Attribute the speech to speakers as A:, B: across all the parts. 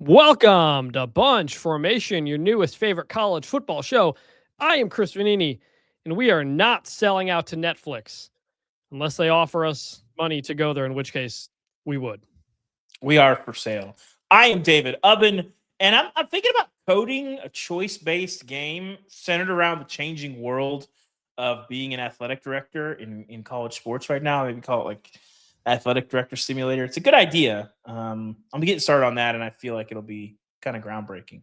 A: Welcome to Bunch Formation, your newest favorite college football show. I am Chris Vannini, and we are not selling out to Netflix unless they offer us money to go there, in which case we would.
B: We are for sale. I am David Ubben, and I'm thinking about coding a choice-based game centered around the changing world of being an athletic director in college sports right now. Maybe call it like athletic director simulator. It's a good idea. I'm getting started on that, and I feel like it'll be kind of groundbreaking.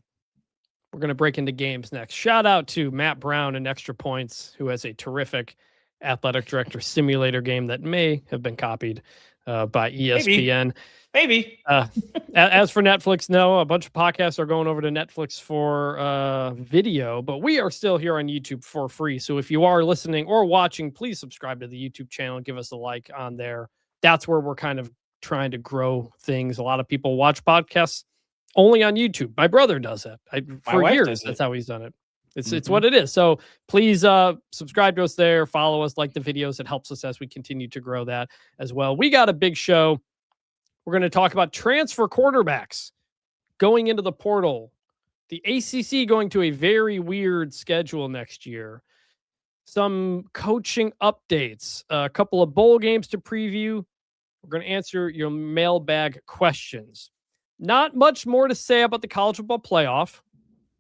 A: We're going to break into games next. Shout out to Matt Brown and Extra Points, who has a terrific athletic director simulator game that may have been copied by ESPN.
B: Maybe.
A: As for Netflix, no, a bunch of podcasts are going over to Netflix for video, but we are still here on YouTube for free. So if you are listening or watching, please subscribe to the YouTube channel and give us a like on there. That's where we're kind of trying to grow things. A lot of people watch podcasts only on YouTube. My brother does that. For years, that's how he's done it. It's what it is. So please subscribe to us there, follow us, like the videos. It helps us as we continue to grow that as well. We got a big show. We're going to talk about transfer quarterbacks going into the portal, the ACC going to a very weird schedule next year, some coaching updates, a couple of bowl games to preview. We're going to answer your mailbag questions. Not much more to say about the college football playoff.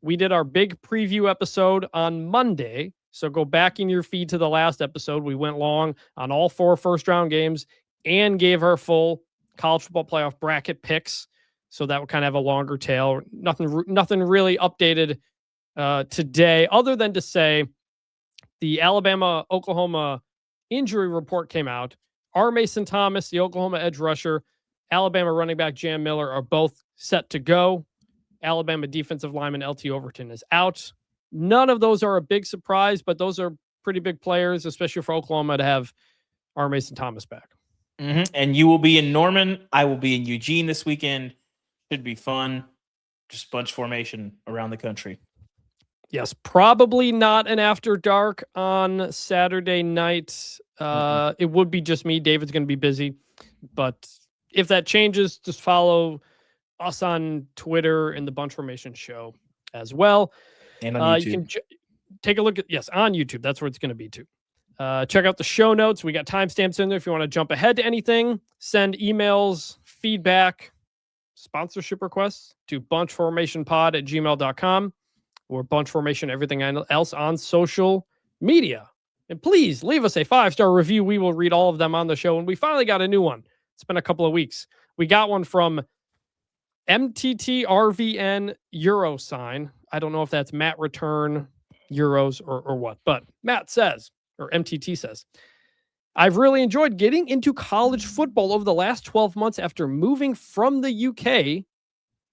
A: We did our big preview episode on Monday, so go back in your feed to the last episode. We went long on all 4 first-round games and gave our full college football playoff bracket picks, so that would kind of have a longer tail. Nothing really updated today, other than to say the Alabama-Oklahoma injury report came out. R. Mason Thomas, the Oklahoma edge rusher, Alabama running back Jam Miller are both set to go. Alabama defensive lineman LT Overton is out. None of those are a big surprise, but those are pretty big players, especially for Oklahoma to have R. Mason Thomas back.
B: And you will be in Norman. I will be in Eugene this weekend. Should be fun. Just bunch formation around the country.
A: Yes, probably not an after dark on Saturday night. It would be just me. David's going to be busy. But if that changes, just follow us on Twitter and the Bunch Formation Show as well.
B: And on YouTube.
A: You can take a look at, on YouTube. That's where it's going to be too. Check out the show notes. We got timestamps in there if you want to jump ahead to anything. Send emails, feedback, sponsorship requests to bunchformationpod@gmail.com or bunchformation everything else on social media. And please leave us a 5-star review. We will read all of them on the show. And we finally got a new one. It's been a couple of weeks. We got one from MTTRVN Euro sign. I don't know if that's Matt Return Euros or what, but Matt says, or MTT says, I've really enjoyed getting into college football over the last 12 months after moving from the UK.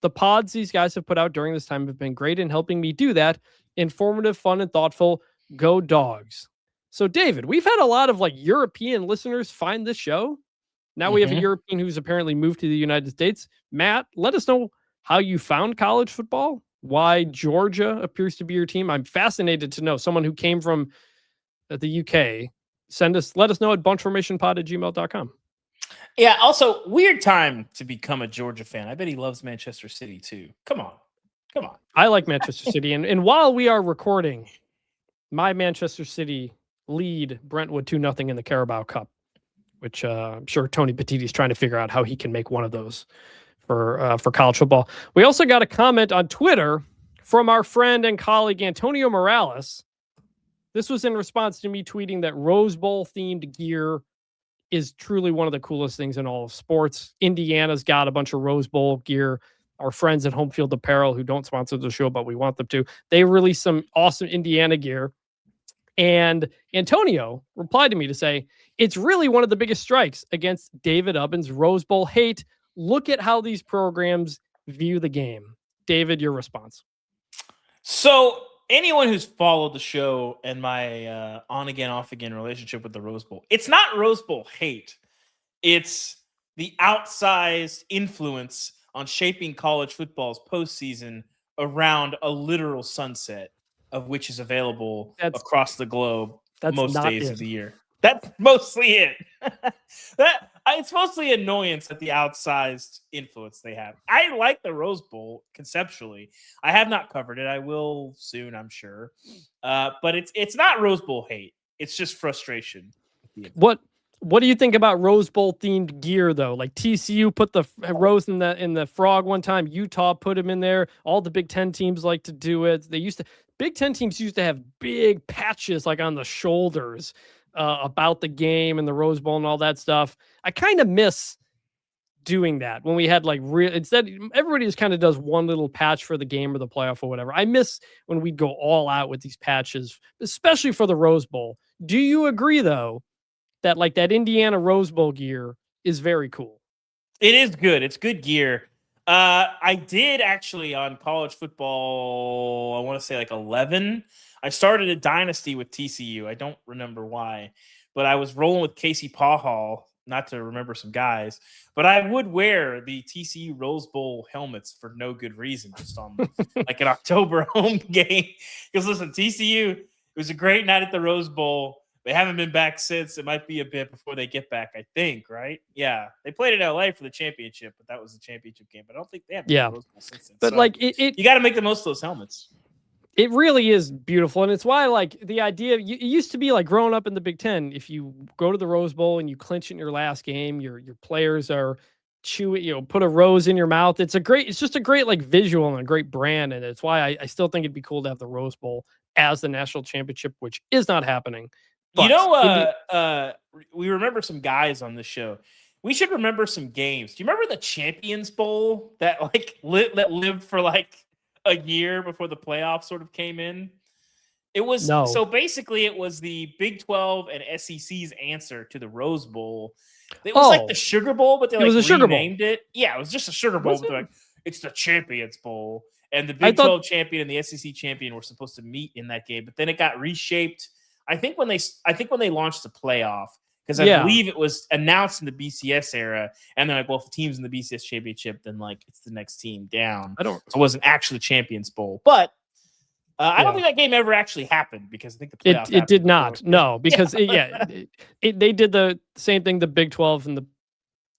A: The pods these guys have put out during this time have been great in helping me do that. Informative, fun, and thoughtful. Go Dogs. So, David, we've had a lot of European listeners find this show. Now we have a European who's apparently moved to the United States. Matt, let us know how you found college football, why Georgia appears to be your team. I'm fascinated to know. Someone who came from the UK, let us know at bunchformationpod@gmail.com.
B: Yeah, also, weird time to become a Georgia fan. I bet he loves Manchester City, too. Come on.
A: I like Manchester City. And while we are recording, my Manchester City lead Brentwood 2-0 in the Carabao Cup, which I'm sure Tony Petitti's trying to figure out how he can make one of those for college football. We also got a comment on Twitter from our friend and colleague Antonio Morales. This was in response to me tweeting that Rose Bowl themed gear is truly one of the coolest things in all of sports. Indiana's got a bunch of Rose Bowl gear. Our friends at Home Field Apparel, who don't sponsor the show, but we want them to, they released some awesome Indiana gear. And Antonio replied to me to say, it's really one of the biggest strikes against David Ubben's Rose Bowl hate. Look at how these programs view the game. David, your response.
B: So anyone who's followed the show and my on-again, off-again relationship with the Rose Bowl, it's not Rose Bowl hate. It's the outsized influence on shaping college football's postseason around a literal sunset of which is available across the globe most days of the year. That's mostly it. It's mostly annoyance at the outsized influence they have. I like the Rose Bowl conceptually. I have not covered it. I will soon, I'm sure. But it's not Rose Bowl hate. It's just frustration.
A: What do you think about Rose Bowl themed gear though? Like TCU put the rose in the frog one time. Utah put him in there. All the Big Ten teams like to do it. Big Ten teams used to have big patches like on the shoulders about the game and the Rose Bowl and all that stuff. I kind of miss doing that when we had like real, instead everybody just kind of does one little patch for the game or the playoff or whatever. I miss when we'd go all out with these patches, especially for the Rose Bowl. Do you agree though that like that Indiana Rose Bowl gear is very cool?
B: It is good. It's good gear. I did actually on college football, I want to say like 11. I started a dynasty with TCU. I don't remember why, but I was rolling with Casey Pawhall, not to remember some guys, but I would wear the TCU Rose Bowl helmets for no good reason, just on like an October home game. Because listen, TCU, it was a great night at the Rose Bowl. They haven't been back since. It might be a bit before they get back, I think, right? Yeah. They played in LA for the championship, but that was the championship game. But I don't think they have been Rose Bowl since then.
A: But
B: so
A: like
B: you got to make the most of those helmets.
A: It really is beautiful. And it's why like the idea, it used to be like growing up in the Big Ten, if you go to the Rose Bowl and you clinch in your last game, your players are chewing, put a rose in your mouth. It's just a great like visual and a great brand. And it's why I still think it'd be cool to have the Rose Bowl as the national championship, which is not happening.
B: But, we remember some guys on the show. We should remember some games. Do you remember the Champions Bowl that like lived for like a year before the playoffs sort of came in? It was so basically it was the Big 12 and SEC's answer to the Rose Bowl. It was like the Sugar Bowl, but they renamed it. Yeah, it was just a Sugar Bowl. But like, it's the Champions Bowl, and the Big 12 champion and the SEC champion were supposed to meet in that game, but then it got reshaped. I think when they launched the playoff, because I believe it was announced in the BCS era, and they're like, well, if the team's in the BCS championship, then like it's the next team down. So it wasn't actually Champions Bowl, but I don't think that game ever actually happened because I think the playoff
A: it did not. No, because they did the same thing. The Big 12 and the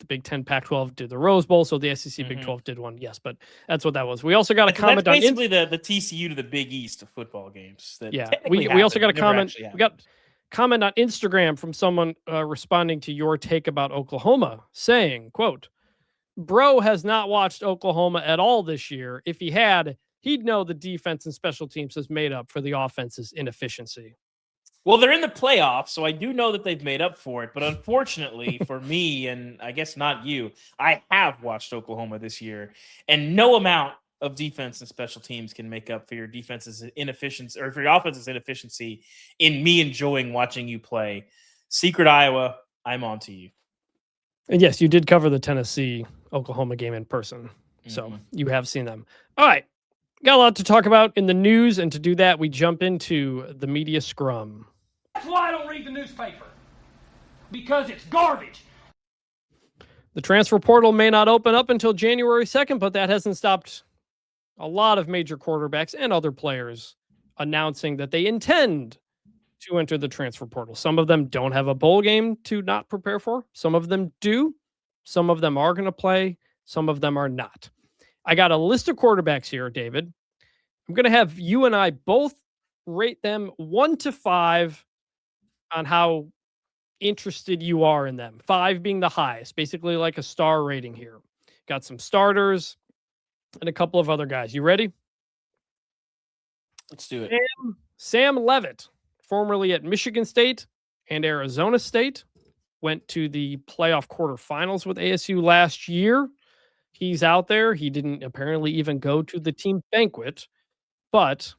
A: Big 10, Pac-12 did the Rose Bowl, so the SEC Big 12 did one. Yes, but that's what that was. We also got a comment
B: that's basically the TCU to the Big East of football games.
A: We also got a comment. We got comment on Instagram from someone responding to your take about Oklahoma, saying, "quote Bro has not watched Oklahoma at all this year. If he had, he'd know the defense and special teams has made up for the offense's inefficiency."
B: Well, they're in the playoffs, so I do know that they've made up for it. But unfortunately for me, and I guess not you, I have watched Oklahoma this year, and no amount of defense and special teams can make up for your defense's inefficiency or for your offense's inefficiency in me enjoying watching you play. Secret Iowa, I'm on to you.
A: And yes, you did cover the Tennessee-Oklahoma game in person, so you have seen them. All right. Got a lot to talk about in the news, and to do that, we jump into the media scrum.
C: That's why I don't read the newspaper, because it's garbage.
A: The transfer portal may not open up until January 2nd, but that hasn't stopped a lot of major quarterbacks and other players announcing that they intend to enter the transfer portal. Some of them don't have a bowl game to not prepare for. Some of them do. Some of them are going to play. Some of them are not. I got a list of quarterbacks here, David. I'm going to have you and I both rate them 1 to 5 on how interested you are in them. 5 being the highest, basically like a star rating here. Got some starters and a couple of other guys. You ready?
B: Let's do it.
A: Sam Leavitt, formerly at Michigan State and Arizona State, went to the playoff quarterfinals with ASU last year. He's out there. He didn't apparently even go to the team banquet. But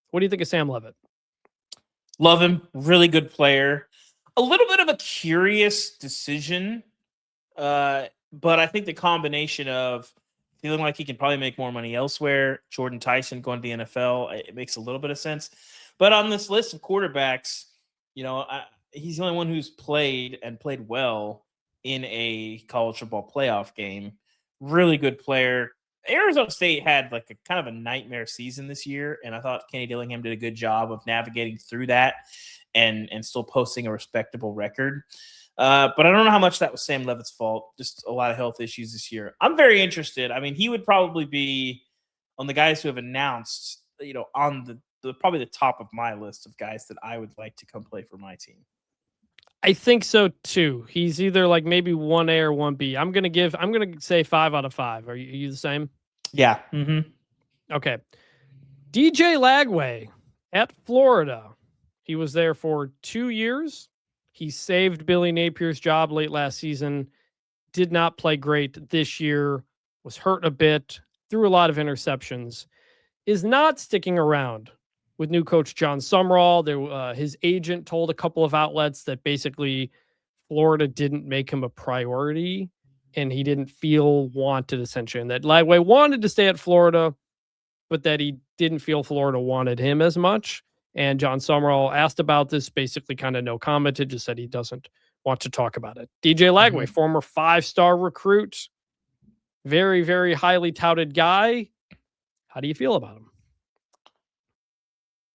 A: what do you think of Sam Leavitt?
B: Love him. Really good player. A little bit of a curious decision. But I think the combination of feeling like he can probably make more money elsewhere, Jordan Tyson going to the NFL, it makes a little bit of sense. But on this list of quarterbacks, he's the only one who's played well in a college football playoff game. Really good player. Arizona State had like a kind of a nightmare season this year, and I thought Kenny Dillingham did a good job of navigating through that and still posting a respectable record. But I don't know how much that was Sam Leavitt's fault. Just a lot of health issues this year. I'm very interested. I mean, he would probably be on the guys who have announced, on the probably the top of my list of guys that I would like to come play for my team.
A: I think so too. He's either like maybe 1A or 1B. I'm gonna say 5 out of 5. Are you the same?
B: Yeah. Mm-hmm.
A: Okay. DJ Lagway at Florida. He was there for 2 years. He saved Billy Napier's job late last season. Did not play great this year. Was hurt a bit. Threw a lot of interceptions. Is not sticking around with new coach John Sumrall. His agent told a couple of outlets that basically Florida didn't make him a priority and he didn't feel wanted, essentially. And that Lagway wanted to stay at Florida, but that he didn't feel Florida wanted him as much. And John Sumrall asked about this, basically kind of no commented, just said he doesn't want to talk about it. DJ Lagway, former 5-star recruit, very, very highly touted guy. How do you feel about him?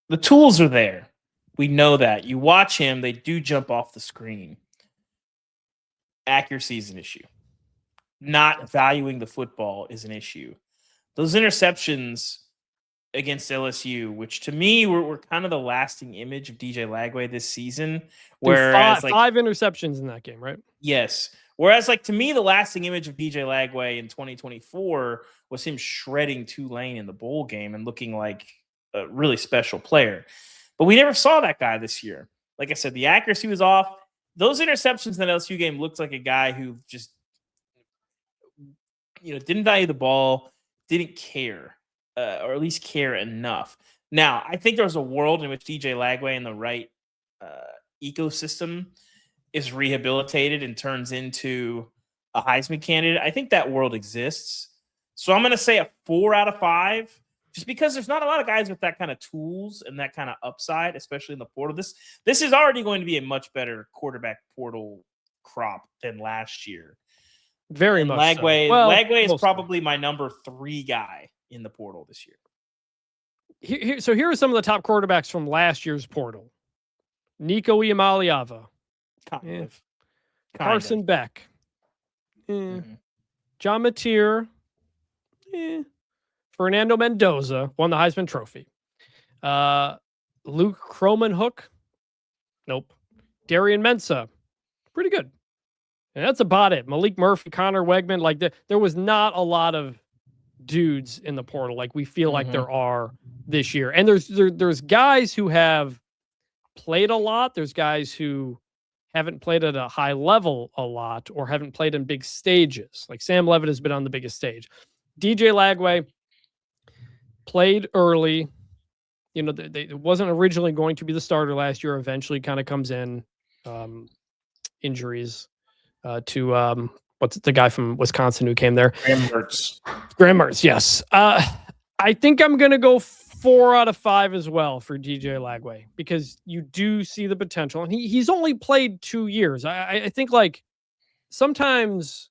B: The tools are there. We know that. You watch him, they do jump off the screen. Accuracy is an issue. Not valuing the football is an issue. Those interceptions against LSU, which to me were kind of the lasting image of DJ Lagway this season. Whereas
A: five interceptions in that game, right?
B: Yes. Whereas, to me, the lasting image of DJ Lagway in 2024 was him shredding Tulane in the bowl game and looking like a really special player. But we never saw that guy this year. Like I said, the accuracy was off. Those interceptions in that LSU game looked like a guy who just, didn't value the ball, didn't care, or at least care enough. Now, I think there's a world in which DJ Lagway in the right ecosystem is rehabilitated and turns into a Heisman candidate. I think that world exists. So I'm going to say a 4 out of 5, just because there's not a lot of guys with that kind of tools and that kind of upside, especially in the portal. This is already going to be a much better quarterback portal crop than last year.
A: Very
B: and
A: much
B: Lagway,
A: so. Well,
B: Lagway is probably my number 3 guy in the portal this year.
A: So here are some of the top quarterbacks from last year's portal. Nico Iamaleava. Carson Beck. John Mateer. Fernando Mendoza won the Heisman Trophy. Luke Croman-Hook. Nope. Darian Mensah. Pretty good. And that's about it. Malik Murphy, Connor Wegman. There was not a lot of dudes in the portal like we feel like there are this year. And there's guys who have played a lot. There's guys who haven't played at a high level a lot or haven't played in big stages. Like Sam Leavitt has been on the biggest stage. DJ Lagway played early. It wasn't originally going to be the starter last year. Eventually kind of comes in injuries to what's the guy from Wisconsin who came there? Graham Mertz, yes. I think I'm going to go 4 out of 5 as well for DJ Lagway because you do see the potential. And he's only played 2 years. I think sometimes,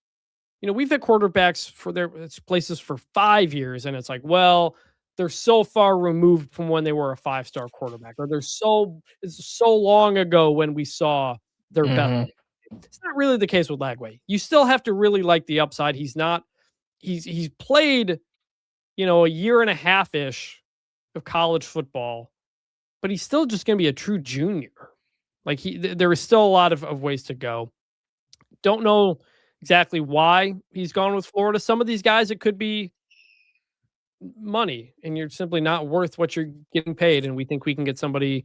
A: we've had quarterbacks for their places for 5 years and it's like, well, they're so far removed from when they were a 5-star quarterback, or it's so long ago when we saw their best. It's not really the case with Lagway. You still have to really like the upside. He's played, a year and a half-ish of college football, but he's still just going to be a true junior. There is still a lot of ways to go. Don't know exactly why he's gone with Florida. Some of these guys, it could be money and you're simply not worth what you're getting paid. And we think we can get somebody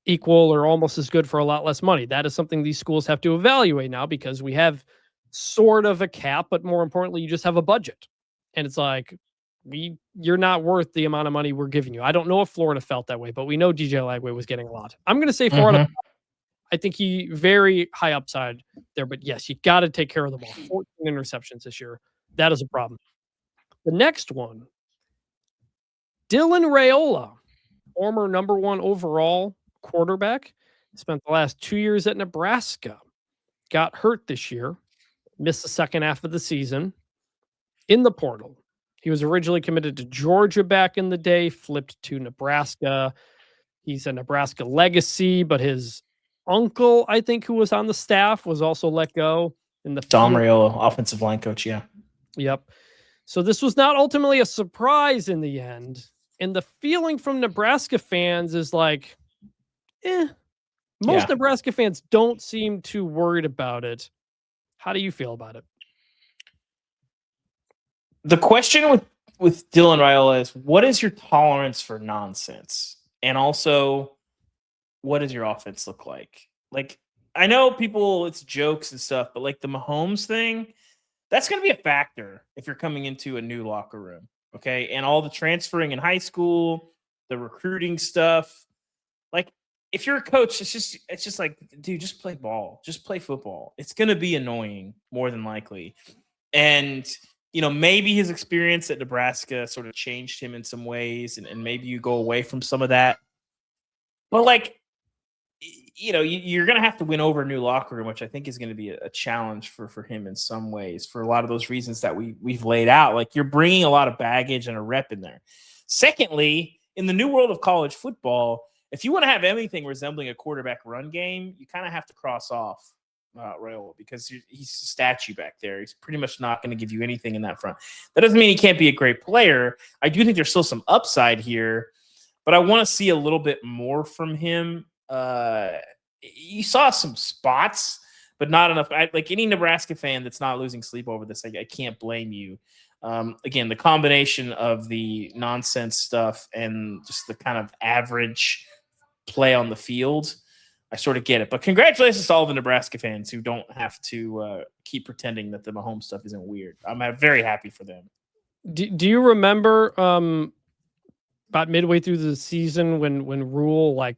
A: equal or almost as good for a lot less money. That is something these schools have to evaluate now because we have sort of a cap, but more importantly, you just have a budget. And it's like, you're not worth the amount of money we're giving you. I don't know if Florida felt that way, but we know DJ Lagway was getting a lot. I'm going to say 4 out of 5. I think he very high upside there, but yes, you got to take care of the ball. 14 interceptions this year. That is a problem. The next one, Dylan Raiola, former number 1 overall quarterback, spent the last 2 years at Nebraska, got hurt this year, missed the second half of the season in the portal. He was originally committed to Georgia back in the day, flipped to Nebraska. He's a Nebraska legacy, but his uncle, I think, who was on the staff, was also let go in the
B: Dom Raiola, offensive line coach. Yeah.
A: Yep. So this was not ultimately a surprise in the end. And the feeling from Nebraska fans is like, most Nebraska fans don't seem too worried about it. How do you feel about it?
B: The question with Dylan Raiola is, what is your tolerance for nonsense? And also, what does your offense look like? Like, I know people, it's jokes and stuff, but like the Mahomes thing, that's going to be a factor if you're coming into a new locker room. Okay. And all the transferring in high school, the recruiting stuff. Like, if you're a coach, it's just like, dude, just play ball. Just play football. It's going to be annoying more than likely. And, maybe his experience at Nebraska sort of changed him in some ways. And maybe you go away from some of that. But like, you're going to have to win over a new locker room, which I think is going to be a challenge for him in some ways, for a lot of those reasons that we've laid out. Like, you're bringing a lot of baggage and a rep in there. Secondly, in the new world of college football, if you want to have anything resembling a quarterback run game, you kind of have to cross off Raiola, because he's a statue back there. He's pretty much not going to give you anything in that front. That doesn't mean he can't be a great player. I do think there's still some upside here, but I want to see a little bit more from him. You saw some spots, but not enough. Like any Nebraska fan that's not losing sleep over this, I can't blame you. Again, the combination of the nonsense stuff and just the kind of average play on the field, I sort of get it. But congratulations to all the Nebraska fans who don't have to keep pretending that the Mahomes stuff isn't weird. I'm very happy for them.
A: Do you remember about midway through the season when Rule was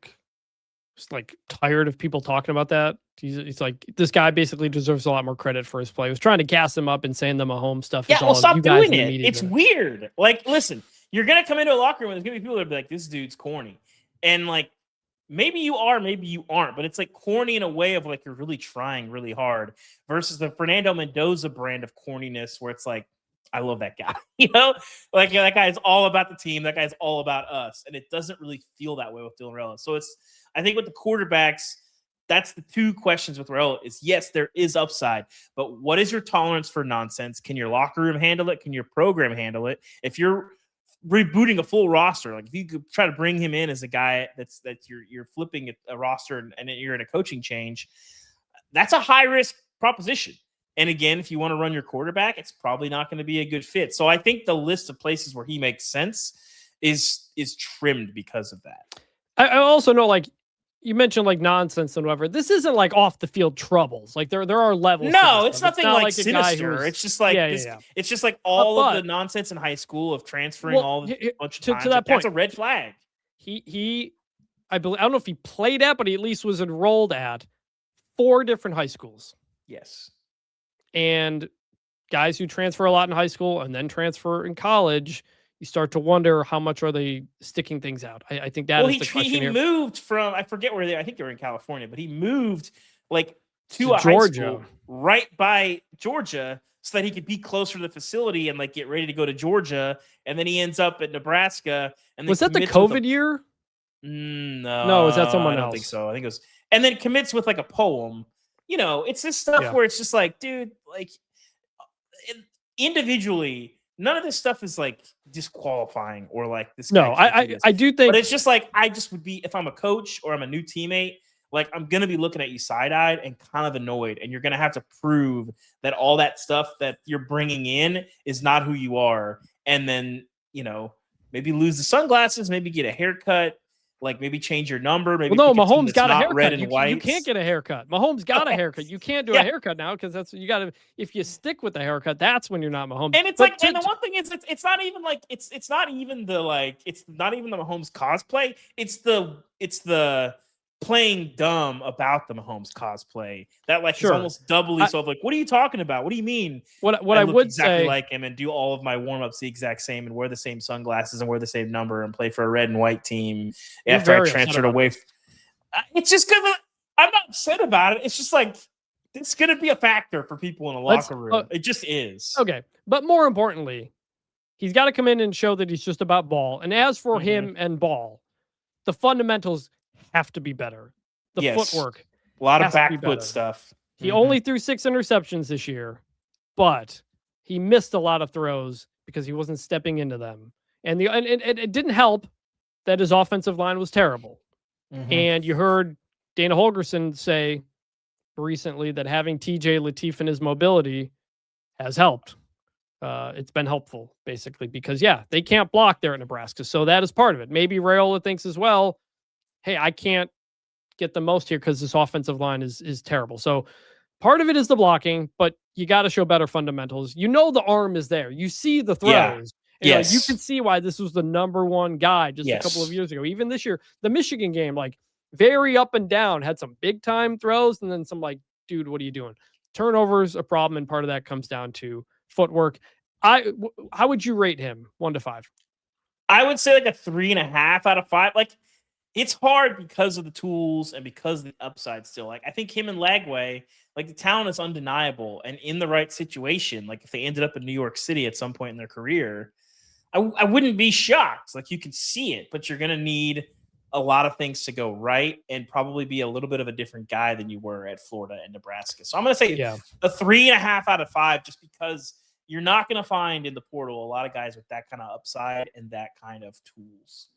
A: tired of people talking about that? He's like, this guy basically deserves a lot more credit for his play. He was trying to gas him up and saying the Mahomes stuff.
B: Yeah, well, stop doing it. It's weird. Like, listen, you're gonna come into a locker room and there's gonna be people that be like, this dude's corny, and like, maybe you are, maybe you aren't, but it's like corny in a way of like you're really trying really hard, versus the Fernando Mendoza brand of corniness where it's like, I love that guy. Like that guy is all about the team. That guy's all about us. And it doesn't really feel that way with Dylan Raiola. So I think with the quarterbacks, that's the two questions with Raiola is, yes, there is upside, but what is your tolerance for nonsense? Can your locker room handle it? Can your program handle it? If you're rebooting a full roster, like if you could try to bring him in as a guy that you're flipping a roster and you're in a coaching change, that's a high risk proposition. And again, if you want to run your quarterback, it's probably not going to be a good fit. So I think the list of places where he makes sense is trimmed because of that.
A: I also know, like you mentioned, like nonsense and whatever. This isn't like off the field troubles. Like there are levels.
B: No, it's nothing like sinister. It's just like it's just like all of the nonsense in high school of transferring all the bunch of times.
A: To that point,
B: that's a red flag.
A: I believe, I don't know if he played at, but he at least was enrolled at 4 different high schools.
B: Yes.
A: And guys who transfer a lot in high school and then transfer in college, you start to wonder how much are they sticking things out. I think that is the question here.
B: He moved from, I forget where I think they were in California, but he moved like to a
A: Georgia,
B: high school right by Georgia so that he could be closer to the facility and like get ready to go to Georgia. And then he ends up at Nebraska. And
A: was that the COVID year?
B: No,
A: is that someone else?
B: I don't think so. I think it was, and then commits with like a poem. It's this stuff where it's just like, dude, like individually, none of this stuff is like disqualifying or like this.
A: No, I do think,
B: but it's just like, I just would be, if I'm a coach or I'm a new teammate, like I'm going to be looking at you side-eyed and kind of annoyed. And you're going to have to prove that all that stuff that you're bringing in is not who you are. And then, maybe lose the sunglasses, maybe get a haircut. Like maybe change your number. Maybe
A: Mahomes got a haircut.
B: Red and white.
A: You can't get a haircut. Mahomes got a haircut. You can't do a haircut now because that's you got to. If you stick with the haircut, that's when you're not Mahomes.
B: And it's and the one thing is, it's not even like it's not even the Mahomes cosplay. It's the playing dumb about the Mahomes cosplay that is almost doubly so. Like, what are you talking about? What do you mean?
A: What I would
B: exactly
A: say,
B: like him and do all of my warm-ups the exact same and wear the same sunglasses and wear the same number and play for a red and white team after I transferred away. It's just because I'm not upset about it. It's just like it's going to be a factor for people in a locker room. It just is.
A: Okay, but more importantly, he's got to come in and show that he's just about ball. And as for him and ball, the fundamentals have to be better. The
B: Yes.
A: footwork.
B: A lot of
A: has to be
B: back
A: better.
B: foot stuff.
A: He only threw 6 interceptions this year, but he missed a lot of throws because he wasn't stepping into them. And it didn't help that his offensive line was terrible. And you heard Dana Holgorsen say recently that having TJ Lateef in his mobility has helped. It's been helpful, basically, because, they can't block there at Nebraska. So that is part of it. Maybe Raiola thinks as well, hey, I can't get the most here because this offensive line is terrible. So part of it is the blocking, but you got to show better fundamentals. You know the arm is there. You see the throws.
B: Yeah.
A: And,
B: Yes.
A: you can see why this was the number one guy just a couple of
B: Yes.
A: years ago. Even this year, the Michigan game, like very up and down, had some big time throws and then some like, dude, what are you doing? Turnovers a problem, and part of that comes down to footwork. How would you rate him 1 to 5?
B: I would say like a 3.5 out of 5. Like, it's hard because of the tools and because of the upside still. Like, I think him and Lagway, like, the talent is undeniable, and in the right situation, like if they ended up in New York City at some point in their career, I wouldn't be shocked. Like, you could see it, but you're going to need a lot of things to go right and probably be a little bit of a different guy than you were at Florida and Nebraska. So I'm going to say a 3.5 out of 5, just because you're not going to find in the portal a lot of guys with that kind of upside and that kind of tools.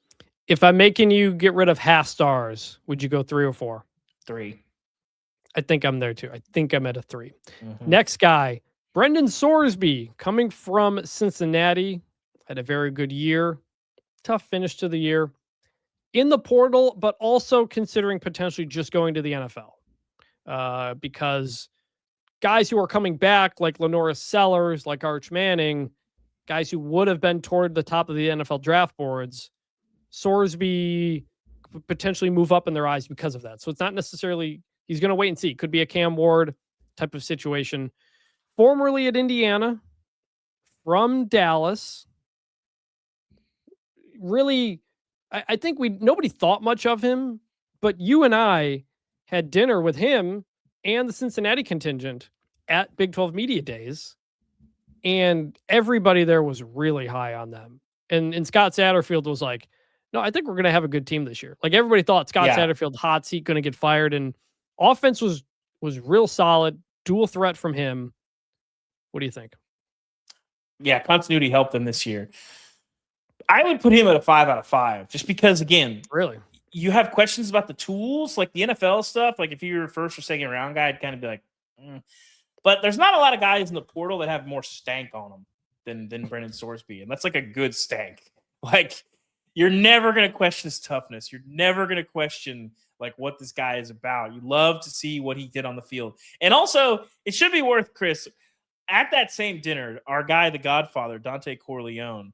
A: If I'm making you get rid of half stars, would you go 3 or 4?
B: 3.
A: I think I'm there too. I think I'm at a 3. Next guy, Brendan Sorsby, coming from Cincinnati, had a very good year. Tough finish to the year. In the portal, but also considering potentially just going to the NFL. Because guys who are coming back, like Lenoris Sellers, like Arch Manning, guys who would have been toward the top of the NFL draft boards, Sorsby could potentially move up in their eyes because of that. So it's not necessarily, he's going to wait and see. Could be a Cam Ward type of situation. Formerly at Indiana, from Dallas. Really, I think nobody thought much of him, but you and I had dinner with him and the Cincinnati contingent at Big 12 Media Days, and everybody there was really high on them. And Scott Satterfield was like, no, I think we're going to have a good team this year. Like, everybody thought Scott Satterfield, hot seat, going to get fired, and offense was real solid, dual threat from him. What do you think?
B: Yeah, continuity helped them this year. I would put him at a 5 out of 5, just because, again,
A: really,
B: you have questions about the tools, like the NFL stuff. Like, if you're a first or second round guy, I'd kind of be like, But there's not a lot of guys in the portal that have more stank on them than Brendan Sorsby, and that's like a good stank. Like, you're never going to question his toughness. You're never going to question like what this guy is about. You love to see what he did on the field. And also, it should be worth, Chris, at that same dinner, our guy, the Godfather, Dante Corleone,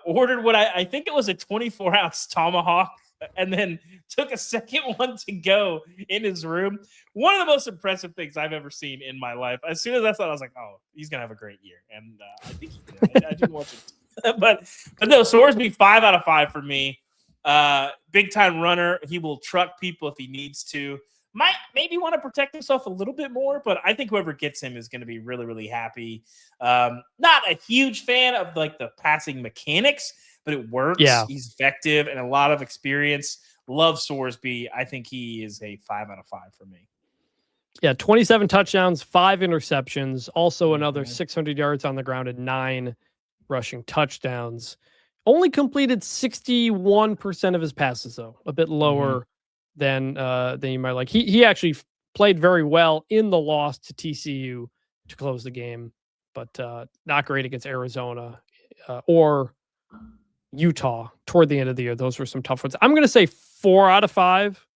B: ordered what I think it was a 24-ounce tomahawk, and then took a second one to go in his room. One of the most impressive things I've ever seen in my life. As soon as I saw it, I was like, oh, he's going to have a great year. And I think he did. I didn't watch it. but no, Sorsby, 5 out of 5 for me. Big time runner. He will truck people if he needs to. Might maybe want to protect himself a little bit more, but I think whoever gets him is going to be really, really happy. Not a huge fan of like the passing mechanics, but it works.
A: Yeah.
B: He's effective and a lot of experience. Love Sorsby. I think he is a 5 out of 5 for me.
A: Yeah, 27 touchdowns, 5 interceptions, also another 600 yards on the ground and 9 rushing touchdowns. Only completed 61% of his passes, though, a bit lower than you might like. He actually played very well in the loss to TCU to close the game, but not great against Arizona or Utah toward the end of the year. Those were some tough ones. I'm going to say 4 out of 5.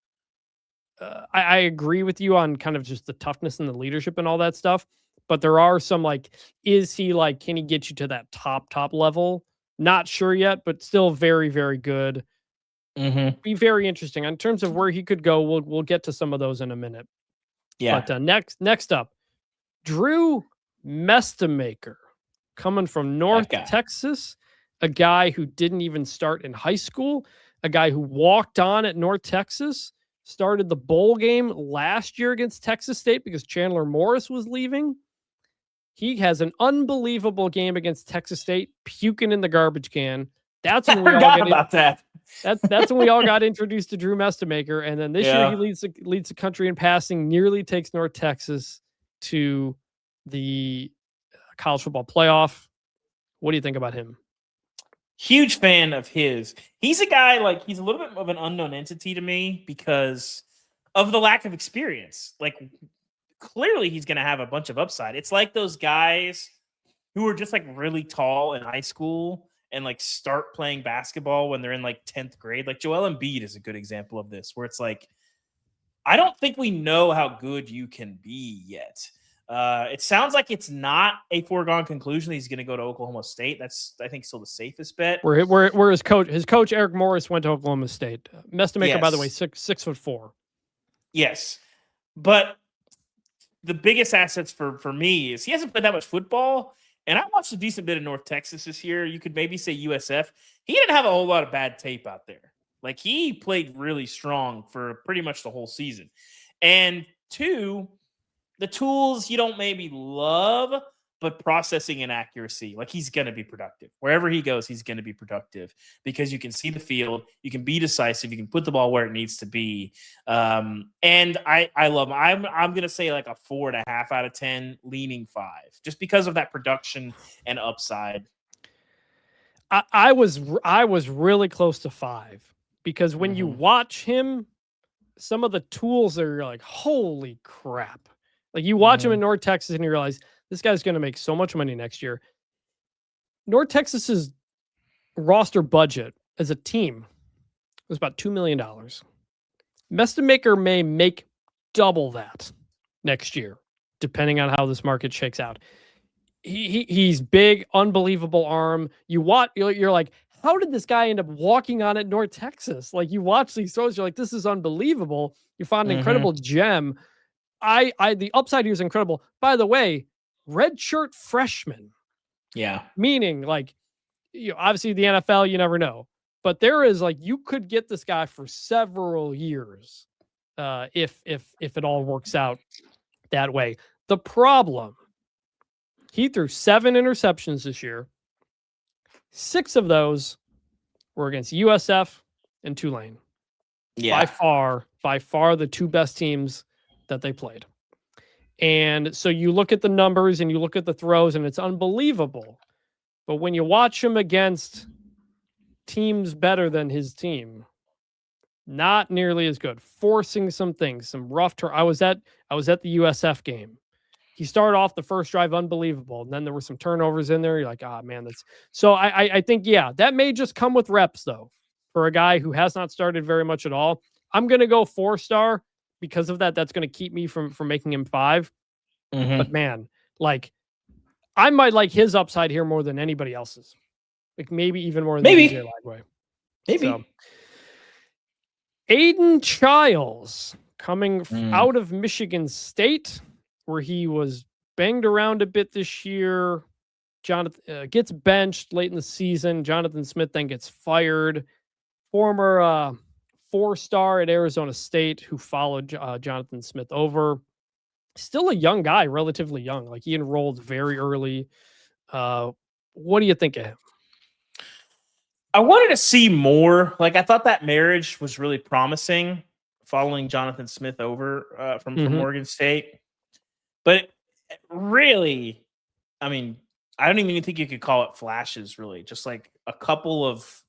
A: I agree with you on kind of just the toughness and the leadership and all that stuff, but there are some like, is he like, can he get you to that top level? Not sure yet, but still very, very good. Be very interesting in terms of where he could go. We'll get to some of those in a minute.
B: Yeah.
A: But next up, Drew Mestamaker, coming from North Texas, a guy who didn't even start in high school, a guy who walked on at North Texas, started the bowl game last year against Texas State because Chandler Morris was leaving. He has an unbelievable game against Texas State, puking in the garbage can. That's when we all get
B: about that.
A: That's when we all got introduced to Drew Mestamaker, and then this year he leads the country in passing, nearly takes North Texas to the college football playoff. What do you think about him?
B: Huge fan of his. He's a guy, like, he's a little bit of an unknown entity to me because of the lack of experience. Like, clearly he's going to have a bunch of upside. It's like those guys who are just like really tall in high school and like start playing basketball when they're in like 10th grade. Like Joel Embiid is a good example of this, where it's like, I don't think we know how good you can be yet. It sounds like it's not a foregone conclusion that he's going to go to Oklahoma State. That's, I think, still the safest bet.
A: Where his coach Eric Morris went to Oklahoma State. Mestamaker, by the way, 6'4".
B: Yes, but the biggest assets for me is he hasn't played that much football, and I watched a decent bit of North Texas this year. You could maybe say USF. He didn't have a whole lot of bad tape out there. Like, he played really strong for pretty much the whole season. And two, the tools you don't maybe love, but processing and accuracy. Like, he's going to be productive. Wherever he goes, he's going to be productive because you can see the field. You can be decisive. You can put the ball where it needs to be. And I love him. I'm going to say like a 4.5 out of 10, leaning 5, just because of that production and upside.
A: I was really close to 5 because when you watch him, some of the tools are like, holy crap. Like, you watch him in North Texas and you realize this guy's going to make so much money next year. North Texas's roster budget as a team was about $2 million. Mestamaker may make double that next year, depending on how this market shakes out. He's big, unbelievable arm. You're like, how did this guy end up walking on at North Texas? Like, you watch these throws, you're like, this is unbelievable. You found an incredible gem. The upside here is incredible. By the way, redshirt freshman.
B: Yeah. Meaning, like,
A: obviously the NFL, you never know. But there is, like, you could get this guy for several years if it all works out that way. The problem, he threw 7 interceptions this year. 6 of those were against USF and Tulane. Yeah. By far the 2 best teams that they played. And so you look at the numbers and you look at the throws and it's unbelievable. But when you watch him against teams better than his team, not nearly as good, forcing some things, some rough turn. I was at the USF game. He started off the first drive unbelievable, and then there were some turnovers in there. You're like, man, that's so. I think, yeah, that may just come with reps though. For a guy who has not started very much at all, I'm gonna go 4-star because of that. That's gonna keep me from making him 5. But man, like, I might like his upside here more than anybody else's. Like, maybe even more than DJ Lagway.
B: Maybe.
A: So, Aiden Childs coming out of Michigan State, where he was banged around a bit this year. Jonathan gets benched late in the season. Jonathan Smith then gets fired. Former 4-star at Arizona State who followed Jonathan Smith over. Still a young guy, relatively young. Like, he enrolled very early. What do you think of him?
B: I wanted to see more. Like, I thought that marriage was really promising following Jonathan Smith over from Oregon State. But really, I mean, I don't even think you could call it flashes, really. Just like a couple of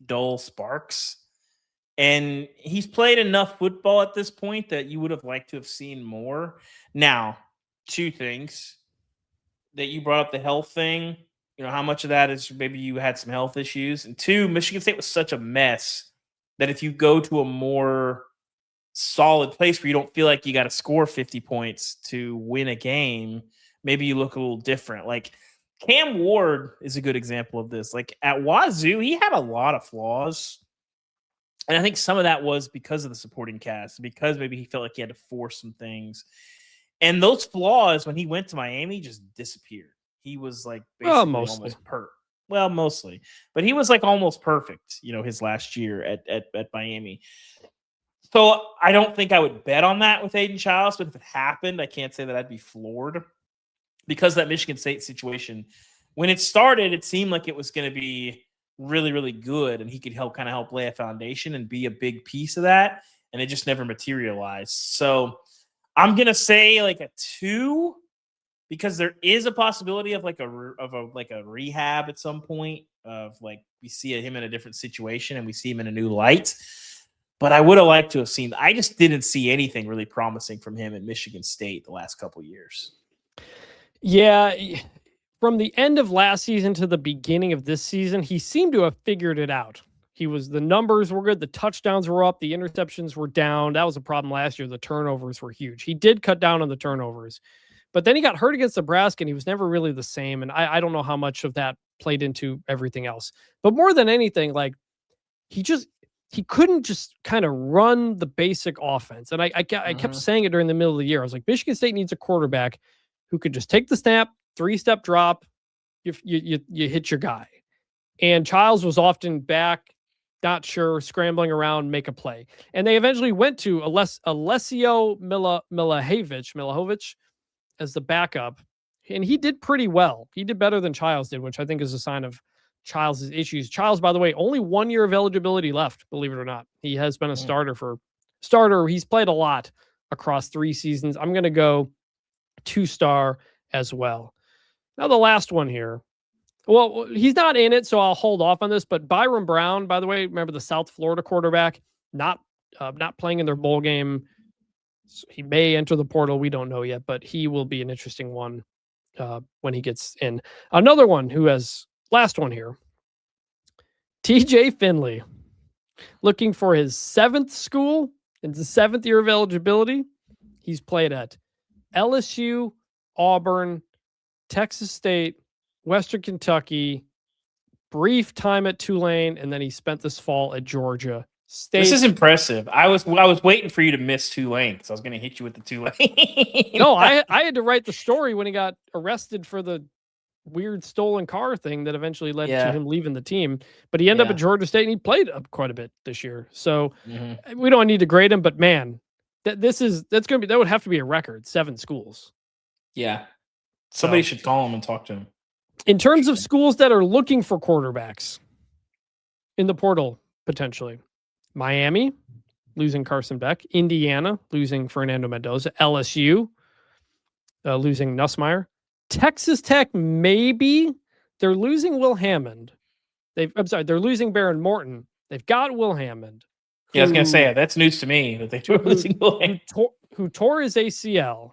B: dull sparks. And he's played enough football at this point that you would have liked to have seen more. Now, 2 things that you brought up, the health thing. You know, how much of that is maybe you had some health issues? And 2, Michigan State was such a mess that if you go to a more solid place where you don't feel like you got to score 50 points to win a game, maybe you look a little different. Like, Cam Ward is a good example of this. Like, at Wazoo, he had a lot of flaws. And I think some of that was because of the supporting cast, because maybe he felt like he had to force some things. And those flaws, when he went to Miami, just disappeared. He was like basically almost perfect. Well, mostly. But he was like almost perfect, you know, his last year at Miami. So I don't think I would bet on that with Aiden Childs, but if it happened, I can't say that I'd be floored. Because that Michigan State situation, when it started, it seemed like it was going to be really, really good, and he could help lay a foundation and be a big piece of that, and it just never materialized. So I'm gonna say like a 2, because there is a possibility of like a rehab at some point, of like we see him in a different situation and we see him in a new light. But I would have liked to have seen. I just didn't see anything really promising from him at Michigan State the last couple of years.
A: Yeah, from the end of last season to the beginning of this season, he seemed to have figured it out. The numbers were good, the touchdowns were up, the interceptions were down. That was a problem last year. The turnovers were huge. He did cut down on the turnovers, but then he got hurt against Nebraska and he was never really the same. And I don't know how much of that played into everything else. But more than anything, like he couldn't just kind of run the basic offense. And I kept saying it during the middle of the year. I was like, Michigan State needs a quarterback who could just take the snap, 3-step drop, you hit your guy. And Childs was often back, not sure, scrambling around, make a play. And they eventually went to Alessio Milahovic as the backup. And he did pretty well. He did better than Childs did, which I think is a sign of Childs' issues. Childs, by the way, only 1 year of eligibility left, believe it or not. He has been a starter. He's played a lot across 3 seasons. I'm going to go 2-star as well. Now the last one here. Well, he's not in it, so I'll hold off on this. But Byron Brown, by the way, remember the South Florida quarterback, not playing in their bowl game. So he may enter the portal. We don't know yet, but he will be an interesting one when he gets in. Another one who has last one here. TJ Finley, looking for his 7th school in the 7th year of eligibility. He's played at LSU, Auburn, Texas State, Western Kentucky, brief time at Tulane, and then he spent this fall at Georgia State.
B: This is impressive. I was waiting for you to miss Tulane because I was going to hit you with the Tulane.
A: No, I had to write the story when he got arrested for the weird stolen car thing that eventually led to him leaving the team. But he ended up at Georgia State and he played up quite a bit this year. So we don't need to grade him, but man, that would have to be a record, 7 schools.
B: Yeah. Somebody should call him and talk to him.
A: In terms of schools that are looking for quarterbacks in the portal, potentially, Miami, losing Carson Beck. Indiana, losing Fernando Mendoza. LSU, losing Nussmeier. Texas Tech, maybe. They're losing Will Hammond. They're losing Baron Morton. They've got Will Hammond.
B: Yeah, I was going to say, that's news to me that they're losing Will Hammond.
A: Who tore his ACL.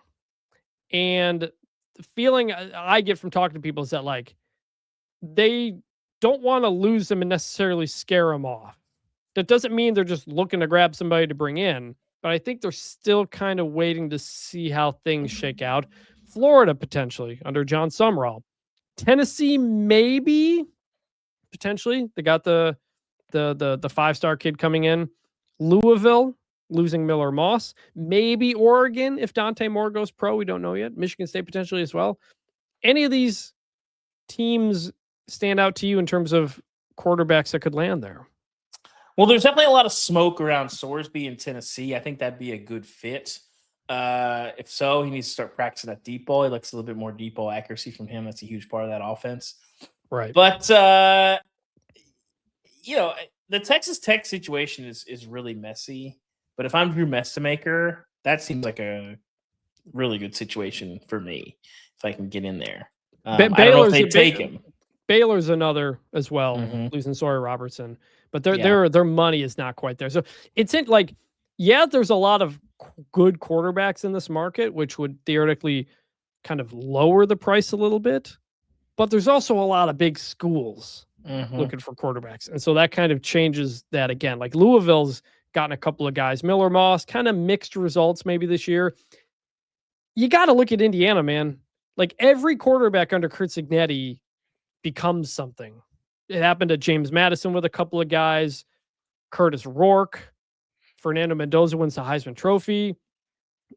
A: And the feeling I get from talking to people is that, like, they don't want to lose him and necessarily scare him off. That doesn't mean they're just looking to grab somebody to bring in, but I think they're still kind of waiting to see how things shake out. Florida, potentially, under John Sumrall. Tennessee, maybe, potentially. They got the 5-star kid coming in. Louisville, losing Miller Moss. Maybe Oregon, if Dante Moore goes pro. We don't know yet. Michigan State, potentially, as well. Any of these teams stand out to you in terms of quarterbacks that could land there?
B: Well, there's definitely a lot of smoke around Sorsby in Tennessee. I think that'd be a good fit. If so, he needs to start practicing that deep ball. He likes a little bit more deep ball accuracy from him. That's a huge part of that offense.
A: Right.
B: But, the Texas Tech situation is really messy. But if I'm Drew Messamaker, that seems like a really good situation for me if I can get in there. I don't know if they take him.
A: Baylor's another as well, losing Sawyer Robertson. But their money is not quite there. So it's there's a lot of good quarterbacks in this market, which would theoretically kind of lower the price a little bit. But there's also a lot of big schools looking for quarterbacks. And so that kind of changes that again. Like Louisville's gotten a couple of guys. Miller Moss, kind of mixed results maybe this year. You got to look at Indiana, man. Like every quarterback under Kurt Cignetti becomes something. It happened to James Madison with a couple of guys. Curtis Rourke. Fernando Mendoza wins the Heisman Trophy.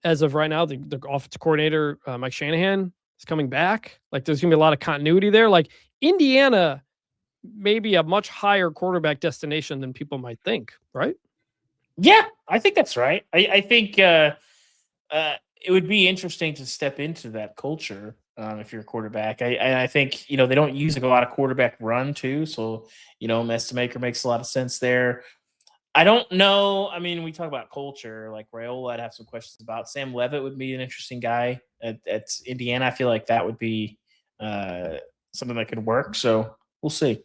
A: As of right now, the offensive coordinator, Mike Shanahan, is coming back. Like there's going to be a lot of continuity there. Like Indiana may be a much higher quarterback destination than people might think, right?
B: Yeah, I think that's right. I think it would be interesting to step into that culture. if you're a quarterback. I think, they don't use a lot of quarterback run too. So, Mestamaker makes a lot of sense there. I don't know. I mean, we talk about culture, like Raiola, I'd have some questions about. Sam Leavitt would be an interesting guy at Indiana. I feel like that would be something that could work. So we'll see.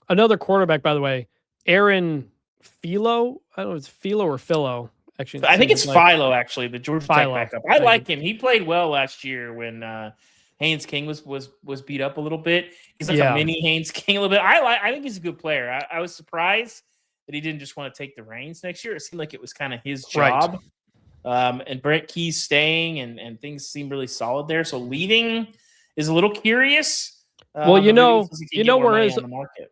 A: Another quarterback, by the way, Aaron Philo. I don't know if it's Philo or Philo. Actually,
B: I think it's Philo, actually, the Georgia Tech backup. I like him. He played well last year when Haynes King was beat up a little bit. He's like a mini Haynes King a little bit. I think he's a good player. I was surprised that he didn't just want to take the reins next year. It seemed like it was kind of his job. Right. And Brent Key's staying, and things seem really solid there. So leaving is a little curious.
A: Well, you know where his on the market.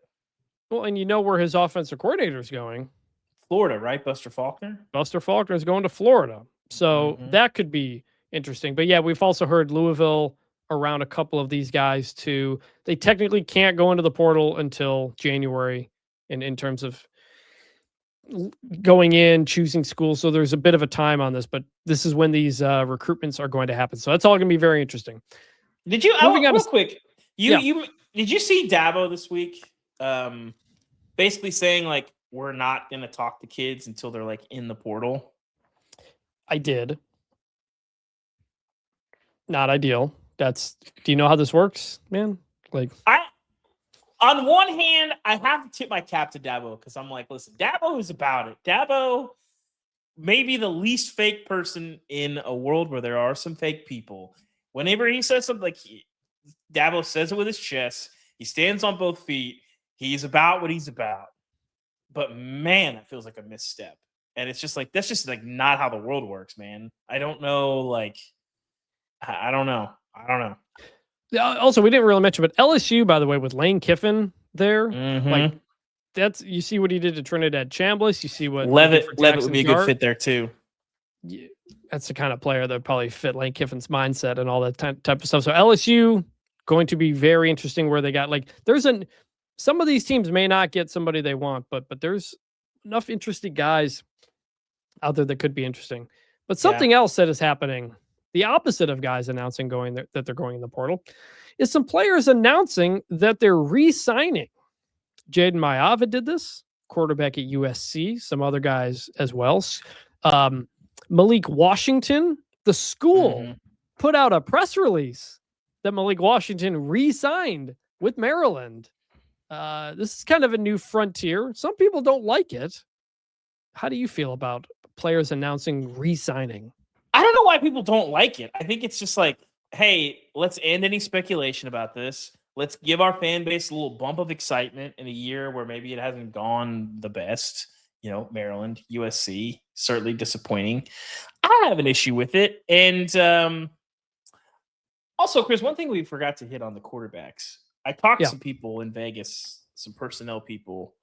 A: Well, and where his offensive coordinator is going.
B: Florida, right? Buster Faulkner?
A: Buster Faulkner is going to Florida. So that could be interesting. But yeah, we've also heard Louisville around a couple of these guys too. They technically can't go into the portal until January in terms of going in, choosing school. So there's a bit of a time on this, but this is when these recruitments are going to happen. So that's all going to be very interesting.
B: Did you, real quick, did you see Dabo this week? Basically saying like, we're not going to talk to kids until they're like in the portal.
A: I did. Not ideal. Do you know how this works, man? Like,
B: on one hand, I have to tip my cap to Dabo because I'm like, listen, Dabo is about it. Dabo may be the least fake person in a world where there are some fake people. Whenever he says something, like Dabo says it with his chest. He stands on both feet. He's about what he's about. But man, that feels like a misstep. And it's just like, that's just like not how the world works, man. I don't know. Like, I don't know.
A: Also, we didn't really mention, but LSU, by the way, with Lane Kiffin there, like you see what he did to Trinidad Chambliss. You see what
B: Leavitt would be a good fit there too.
A: Yeah, that's the kind of player that would probably fit Lane Kiffin's mindset and all that type of stuff. So LSU going to be very interesting where they got some of these teams may not get somebody they want, but there's enough interesting guys out there that could be interesting. But something else that is happening, the opposite of guys announcing that they're going in the portal, is some players announcing that they're re-signing. Jaden Mayava did this, quarterback at USC, some other guys as well. Malik Washington, the school, put out a press release that Malik Washington re-signed with Maryland. This is kind of a new frontier. Some people don't like it. How do you feel about players announcing re-signing?
B: I don't know why people don't like it. I think it's just like, hey, let's end any speculation about this. Let's give our fan base a little bump of excitement in a year where maybe it hasn't gone the best. Maryland, USC, certainly disappointing. I don't have an issue with it. And also, Chris, one thing we forgot to hit on the quarterbacks. I talked to some people in Vegas, some personnel people,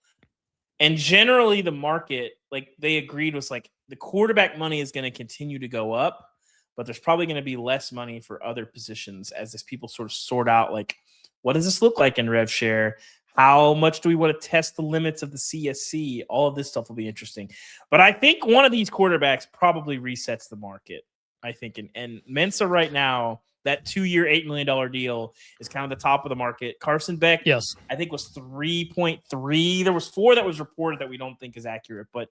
B: and generally the market, like they agreed, was like the quarterback money is going to continue to go up, but there's probably going to be less money for other positions as this people sort of sort out, like, what does this look like in rev share? How much do we want to test the limits of the CSC? All of this stuff will be interesting. But I think one of these quarterbacks probably resets the market, I think. And Mensa right now, that 2-year, $8 million deal is kind of the top of the market. Carson Beck,
A: yes,
B: I think was 3.3. There was 4 that was reported that we don't think is accurate. But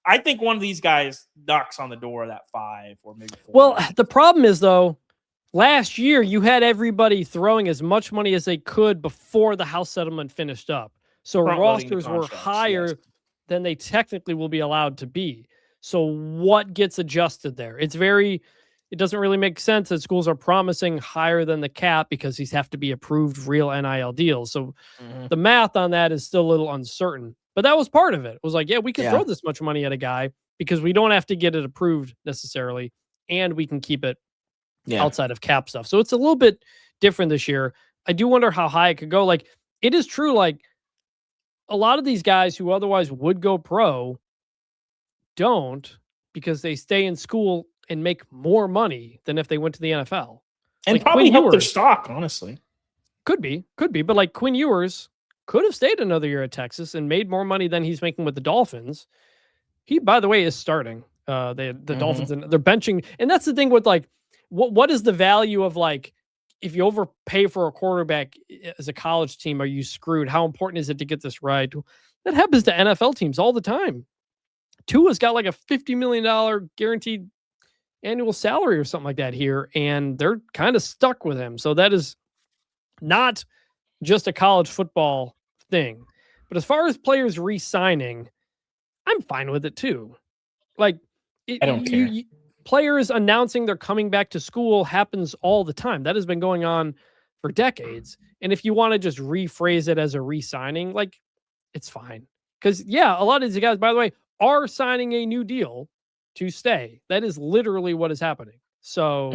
B: I think one of these guys knocks on the door of that 5 or maybe 4.
A: Well, the problem is, though, last year you had everybody throwing as much money as they could before the House settlement finished up. So rosters were higher than they technically will be allowed to be. So what gets adjusted there? It doesn't really make sense that schools are promising higher than the cap because these have to be approved real NIL deals. So the math on that is still a little uncertain. But that was part of it. It was like, we can throw this much money at a guy because we don't have to get it approved necessarily, and we can keep it outside of cap stuff. So it's a little bit different this year. I do wonder how high it could go. Like, it is true, like, a lot of these guys who otherwise would go pro don't, because they stay in school and make more money than if they went to the NFL.
B: And
A: like
B: probably help their stock, honestly.
A: Could be. But like Quinn Ewers could have stayed another year at Texas and made more money than he's making with the Dolphins. He, by the way, is starting. The Dolphins, and they're benching. And that's the thing with, like, what is the value of, like, if you overpay for a quarterback as a college team, are you screwed? How important is it to get this right? That happens to NFL teams all the time. Tua's got like a $50 million guaranteed annual salary or something like that here, and they're kind of stuck with him. So that is not just a college football thing. But as far as players re-signing, I'm fine with it too. Like,
B: I don't care.
A: Players announcing they're coming back to school happens all the time. That has been going on for decades. And if you want to just rephrase it as a re-signing, like, it's fine. Because, yeah, a lot of these guys, by the way, are signing a new deal to stay. That is literally what is happening. So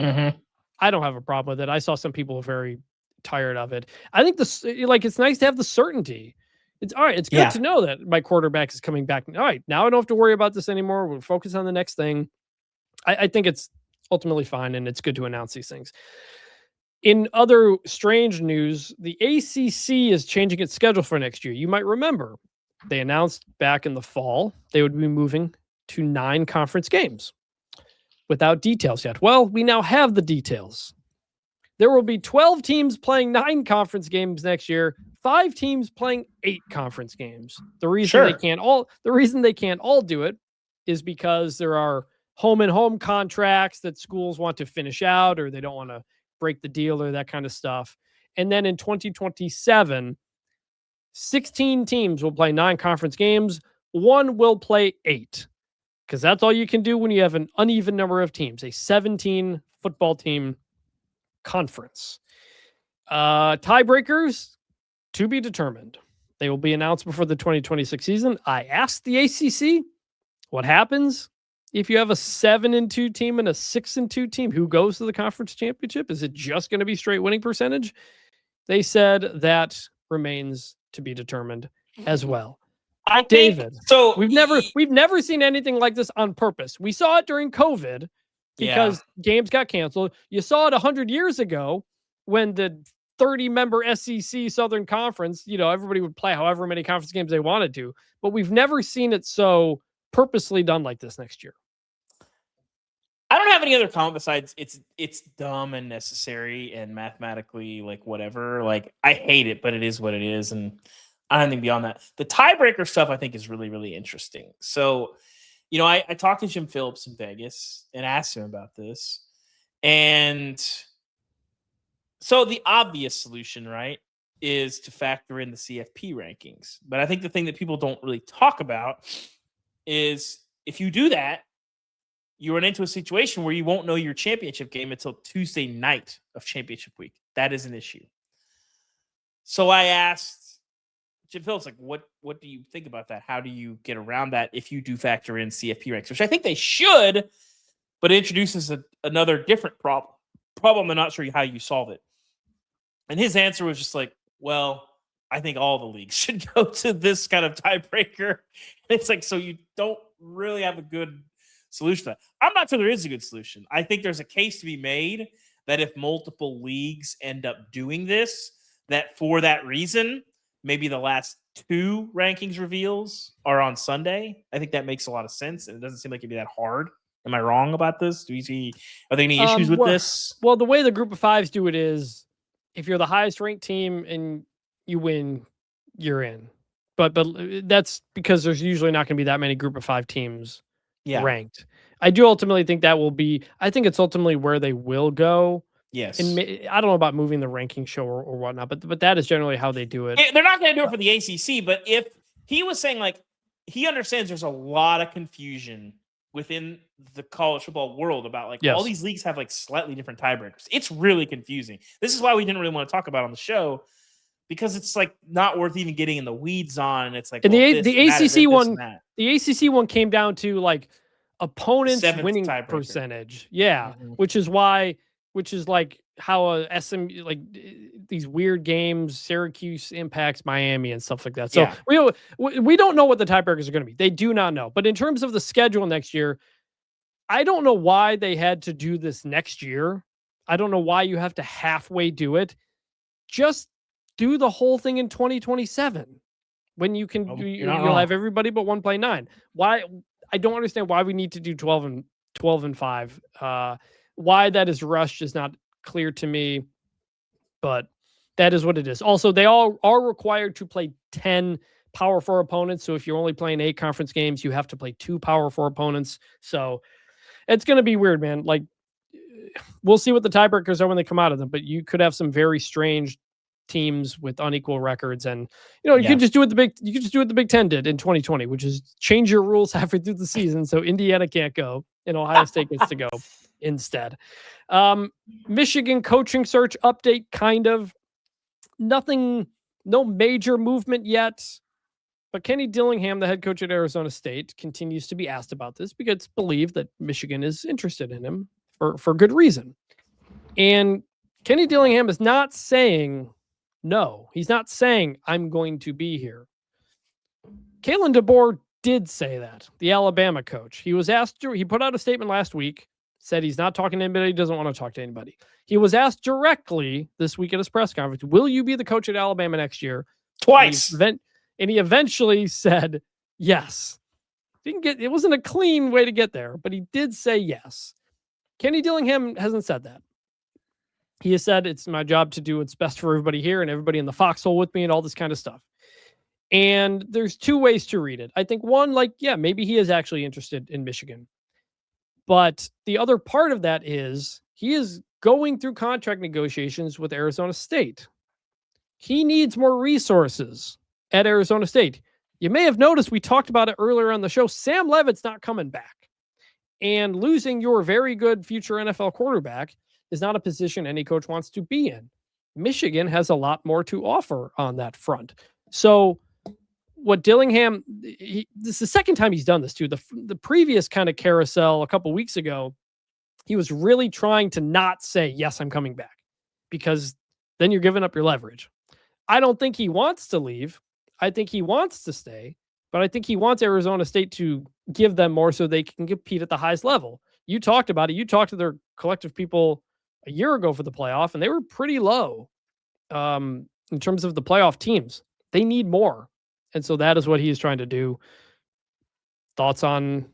A: I don't have a problem with it. I saw some people very tired of it. I think it's nice to have the certainty. It's all right. It's good to know that my quarterback is coming back. All right, now I don't have to worry about this anymore. We'll focus on the next thing. I think it's ultimately fine, and it's good to announce these things. In other strange news, the ACC is changing its schedule for next year. You might remember they announced back in the fall they would be moving to 9 conference games without details yet. Well, we now have the details. There will be 12 teams playing 9 conference games next year, 5 teams playing 8 conference games. The reason they can't all do it is because there are home and home contracts that schools want to finish out, or they don't want to break the deal or that kind of stuff. And then in 2027, 16 teams will play 9 conference games. 1 will play 8, because that's all you can do when you have an uneven number of teams, a 17 football team conference. Tiebreakers to be determined. They will be announced before the 2026 season. I asked the ACC what happens if you have a 7-2 team and a 6-2 team, who goes to the conference championship? Is it just going to be straight winning percentage? They said that remains to be determined as well. David,
B: so
A: we've never seen anything like this on purpose. We saw it during COVID because games got canceled. You saw it 100 years ago when the 30-member SEC Southern Conference, everybody would play however many conference games they wanted to, but we've never seen it so purposely done like this next year.
B: I don't have any other comment besides it's dumb and necessary and mathematically whatever. I hate it, but it is what it is, and I don't have anything beyond that. The tiebreaker stuff I think is really, really interesting. So, I talked to Jim Phillips in Vegas and asked him about this, and so the obvious solution, right, is to factor in the CFP rankings. But I think the thing that people don't really talk about is if you do that, you run into a situation where you won't know your championship game until Tuesday night of championship week. That is an issue. So I asked Jim Phillips, what do you think about that? How do you get around that if you do factor in CFP ranks, which I think they should, but it introduces another different problem. I'm not sure how you solve it. And his answer was just I think all the leagues should go to this kind of tiebreaker. It's so you don't really have a good solution to that. I'm not sure there is a good solution. I think there's a case to be made that if multiple leagues end up doing this, that for that reason, maybe the last 2 rankings reveals are on Sunday. I think that makes a lot of sense, and it doesn't seem like it'd be that hard. Am I wrong about this? Are there any issues with this?
A: Well, the way the group of 5s do it is if you're the highest ranked team and you win, you're in. But that's because there's usually not going to be that many group of 5 teams ranked. I do ultimately think I think it's ultimately where they will go.
B: Yes.
A: And I don't know about moving the ranking show or whatnot, but that is generally how they do it.
B: They're not going to do it for the ACC, but if he was saying he understands there's a lot of confusion within the college football world about all these leagues have slightly different tiebreakers. It's really confusing. This is why we didn't really want to talk about it on the show, because it's not worth even getting in the weeds on. It's
A: and the ACC one, the ACC one came down to opponents winning percentage. Yeah. Mm-hmm. Which is how a SM these weird games, Syracuse impacts Miami and stuff like that. So we don't know what the tiebreakers are going to be. They do not know. But in terms of the schedule next year, I don't know why they had to do this next year. I don't know why you have to halfway do it. Just do the whole thing in 2027 when you can. You'll have everybody but one play 9. Why? I don't understand why we need to do 12 and 5. Why that is rushed is not clear to me. but that is what it is. Also, they all are required to play 10 Power 4 opponents. So if you're only playing 8 conference games, you have to play 2 Power 4 opponents. So it's going to be weird, man. Like, we'll see what the tiebreakers are when they come out of them, but you could have some very strange teams with unequal records. And, you could just do what the Big Ten did in 2020, which is change your rules halfway through the season. So Indiana can't go and Ohio State gets to go instead. Michigan coaching search update, kind of. Nothing, no major movement yet. But Kenny Dillingham, the head coach at Arizona State, continues to be asked about this because it's believed that Michigan is interested in him for good reason. And Kenny Dillingham is not saying no. He's not saying, I'm going to be here. Kalen DeBoer did say that, the Alabama coach. He was asked, he put out a statement last week, said he's not talking to anybody, doesn't want to talk to anybody. He was asked directly this week at his press conference, will you be the coach at Alabama next year?
B: Twice.
A: And he eventually said yes. It wasn't a clean way to get there, but he did say yes. Kenny Dillingham hasn't said that. He has said, it's my job to do what's best for everybody here and everybody in the foxhole with me and all this kind of stuff. And there's 2 ways to read it. I think one, maybe he is actually interested in Michigan. But the other part of that is he is going through contract negotiations with Arizona State. He needs more resources at Arizona State. You may have noticed we talked about it earlier on the show. Sam Leavitt's not coming back. And losing your very good future NFL quarterback is not a position any coach wants to be in. Michigan has a lot more to offer on that front. So what Dillingham, this is the second time he's done this too. The previous kind of carousel a couple weeks ago, he was really trying to not say, yes, I'm coming back, because then you're giving up your leverage. I don't think he wants to leave. I think he wants to stay, but I think he wants Arizona State to give them more so they can compete at the highest level. You talked about it. You talked to their collective people a year ago for the playoff, and they were pretty low in terms of the playoff teams. They need more. And so that is what he's trying to do. Thoughts on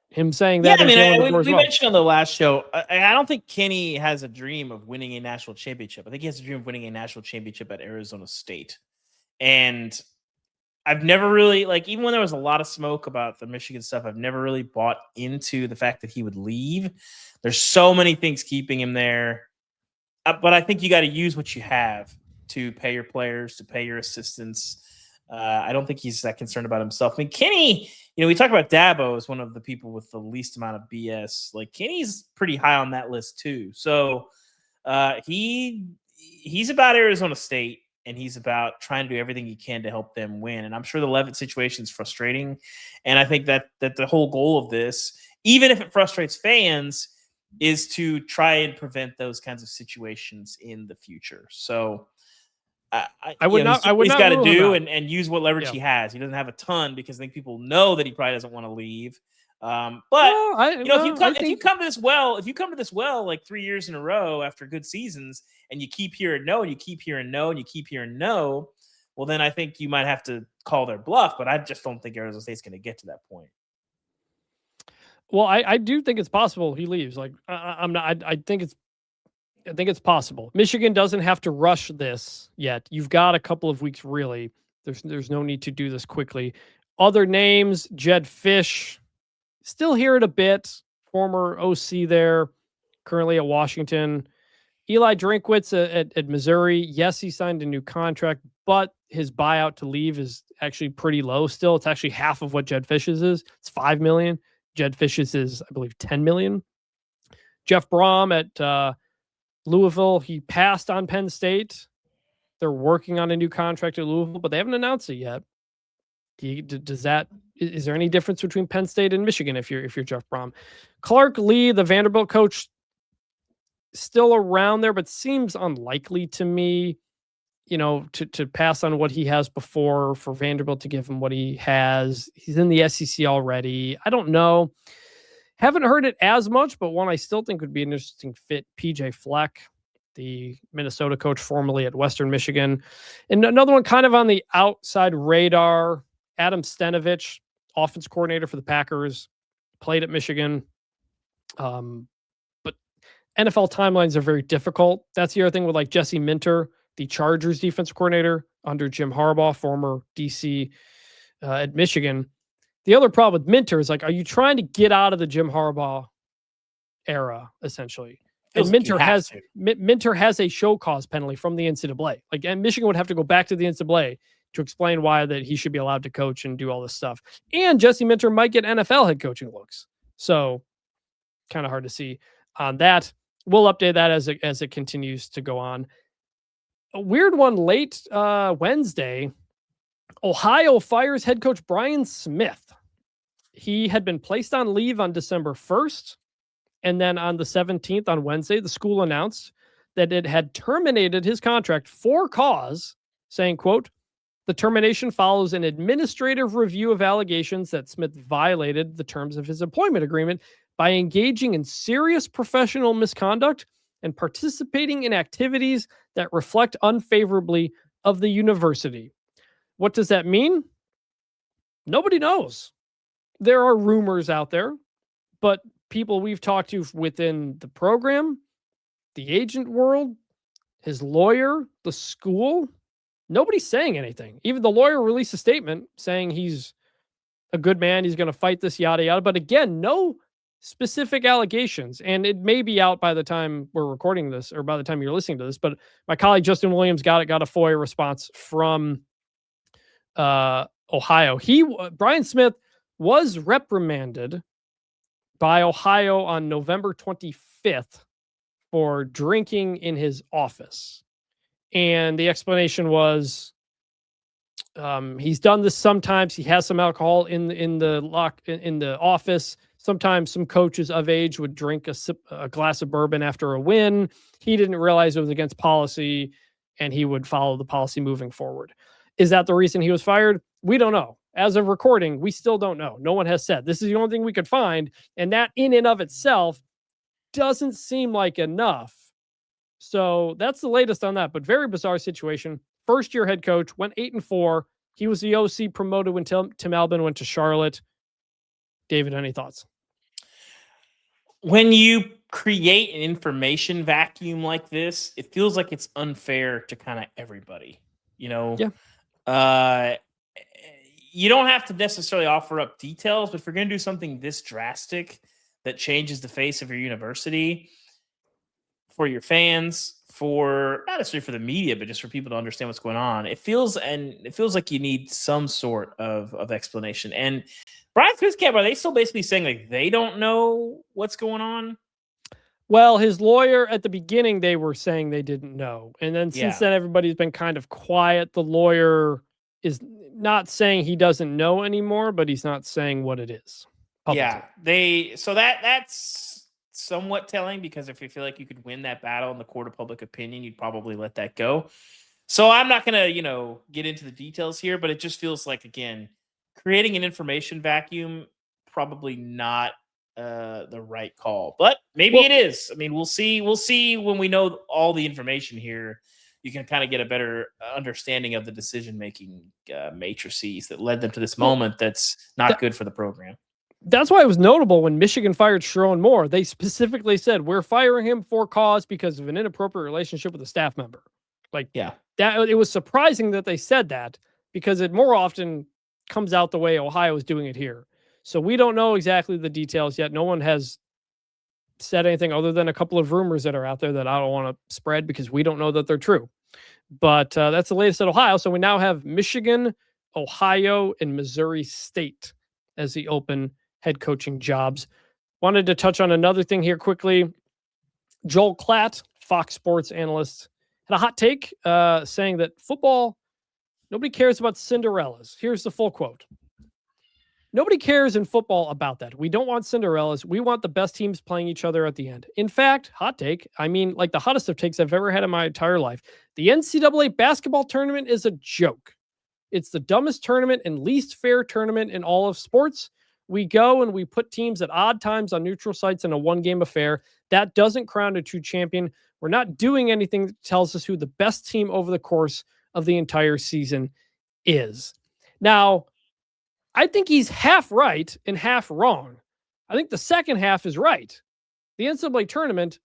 A: him saying that?
B: Yeah, we mentioned on the last show, I don't think Kenny has a dream of winning a national championship. I think he has a dream of winning a national championship at Arizona State. And I've never really, even when there was a lot of smoke about the Michigan stuff, I've never really bought into the fact that he would leave. There's so many things keeping him there. But I think you got to use what you have to pay your players, to pay your assistants. I don't think he's that concerned about himself. I mean, Kenny, we talk about Dabo as one of the people with the least amount of BS. Kenny's pretty high on that list too. So he's about Arizona State, and he's about trying to do everything he can to help them win. And I'm sure the Leavitt situation is frustrating. And I think that the whole goal of this, even if it frustrates fans, is to try and prevent those kinds of situations in the future. So he's got to do and use what leverage he has. He doesn't have a ton because I think people know that he probably doesn't want to leave. If you come to this well 3 years in a row after good seasons, and you keep hearing no, and you keep hearing no, and you keep hearing no, well, then I think you might have to call their bluff. But I just don't think Arizona State's going to get to that point.
A: Well, I do think it's possible he leaves. I think it's possible. Michigan doesn't have to rush this yet. You've got a couple of weeks, really. There's no need to do this quickly. Other names, Jed Fish, still hear it a bit. Former OC there, currently at Washington. Eli Drinkwitz at Missouri. Yes, he signed a new contract, but his buyout to leave is actually pretty low still. It's actually half of what Jed Fish's is. It's $5 million. Jed Fish's is, I believe, $10 million. Jeff Brom at Louisville, he passed on Penn State. They're working on a new contract at Louisville, but they haven't announced it yet. Is there any difference between Penn State and Michigan if you're Jeff Brom? Clark Lee, the Vanderbilt coach, still around there, but seems unlikely to me, to pass on what he has before for Vanderbilt to give him what he has. He's in the SEC already. I don't know. Haven't heard it as much, but one I still think would be an interesting fit, PJ Fleck, the Minnesota coach formerly at Western Michigan. And another one kind of on the outside radar, Adam Stenovich, offense coordinator for the Packers, played at Michigan. But NFL timelines are very difficult. That's the other thing with like Jesse Minter, the Chargers defensive coordinator under Jim Harbaugh, former DC at Michigan. The other problem with Minter is like, are you trying to get out of the Jim Harbaugh era, essentially? And Minter has a show cause penalty from the NCAA. Like, and Michigan would have to go back to the NCAA to explain why that he should be allowed to coach and do all this stuff. And Jesse Minter might get NFL head coaching looks. So kind of hard to see on that. We'll update that as it continues to go on. A weird one late Wednesday. Ohio fires head coach Brian Smith. He had been placed on leave on December 1st. And then on the 17th, on Wednesday, the school announced that it had terminated his contract for cause, saying, quote, the termination follows an administrative review of allegations that Smith violated the terms of his employment agreement by engaging in serious professional misconduct and participating in activities that reflect unfavorably of the university. What does that mean? Nobody knows. There are rumors out there, but people we've talked to within the program, the agent world, his lawyer, the school, nobody's saying anything. Even the lawyer released a statement saying he's a good man, he's going to fight this, yada, yada. But again, no specific allegations. And it may be out by the time we're recording this or by the time you're listening to this. But my colleague Justin Williams got a FOIA response from Ohio. Brian Smith was reprimanded by Ohio on November 25th for drinking in his office. And the explanation was he's done this sometimes. He has some alcohol in the office. Sometimes some coaches of age would drink a glass of bourbon after a win. He didn't realize it was against policy, and he would follow the policy moving forward. Is that the reason he was fired? We don't know. As of recording, we still don't know. No one has said. This is the only thing we could find, and that in and of itself doesn't seem like enough. So that's the latest on that, but very bizarre situation. First-year head coach, went 8-4. He was the OC promoted when Tim Albin went to Charlotte. David, any thoughts?
B: When you create an information vacuum like this, it feels like it's unfair to kind of everybody. You know, you don't have to necessarily offer up details, but if you're going to do something this drastic that changes the face of your university for your fans, for not necessarily for the media, but just for people to understand what's going on, it feels like you need some sort of explanation. And Brian Smith's camp, are they still basically saying like they don't know what's going on?
A: Well, his lawyer at the beginning, they were saying they didn't know. And then since then, everybody's been kind of quiet. The lawyer is not saying he doesn't know anymore, but he's not saying what it is publicly.
B: Yeah, that's somewhat telling, because if you feel like you could win that battle in the court of public opinion, you'd probably let that go. So I'm not going to, get into the details here, but it just feels like, again, creating an information vacuum, probably not the right call, but maybe it is. I mean, we'll see when we know all the information here. You can kind of get a better understanding of the decision-making matrices that led them to this moment that's not good for the program.
A: That's why it was notable when Michigan fired Sharon Moore. They specifically said, we're firing him for cause because of an inappropriate relationship with a staff member. That it was surprising that they said that, because it more often comes out the way Ohio is doing it here. So we don't know exactly the details yet. No one has said anything other than a couple of rumors that are out there that I don't want to spread because we don't know that they're true. But that's the latest at Ohio. So we now have Michigan, Ohio, and Missouri State as the open head coaching jobs. Wanted to touch on another thing here quickly. Joel Klatt, Fox Sports analyst, had a hot take saying that football, nobody cares about Cinderellas. Here's the full quote. Nobody cares in football about that. We don't want Cinderellas. We want the best teams playing each other at the end. In fact, hot take, I mean, like the hottest of takes I've ever had in my entire life. The NCAA basketball tournament is a joke. It's the dumbest tournament and least fair tournament in all of sports. We go and we put teams at odd times on neutral sites in a one-game affair. That doesn't crown a true champion. We're not doing anything that tells us who the best team over the course of the entire season is. Now, I think he's half right and half wrong. I think the second half is right. The NCAA tournament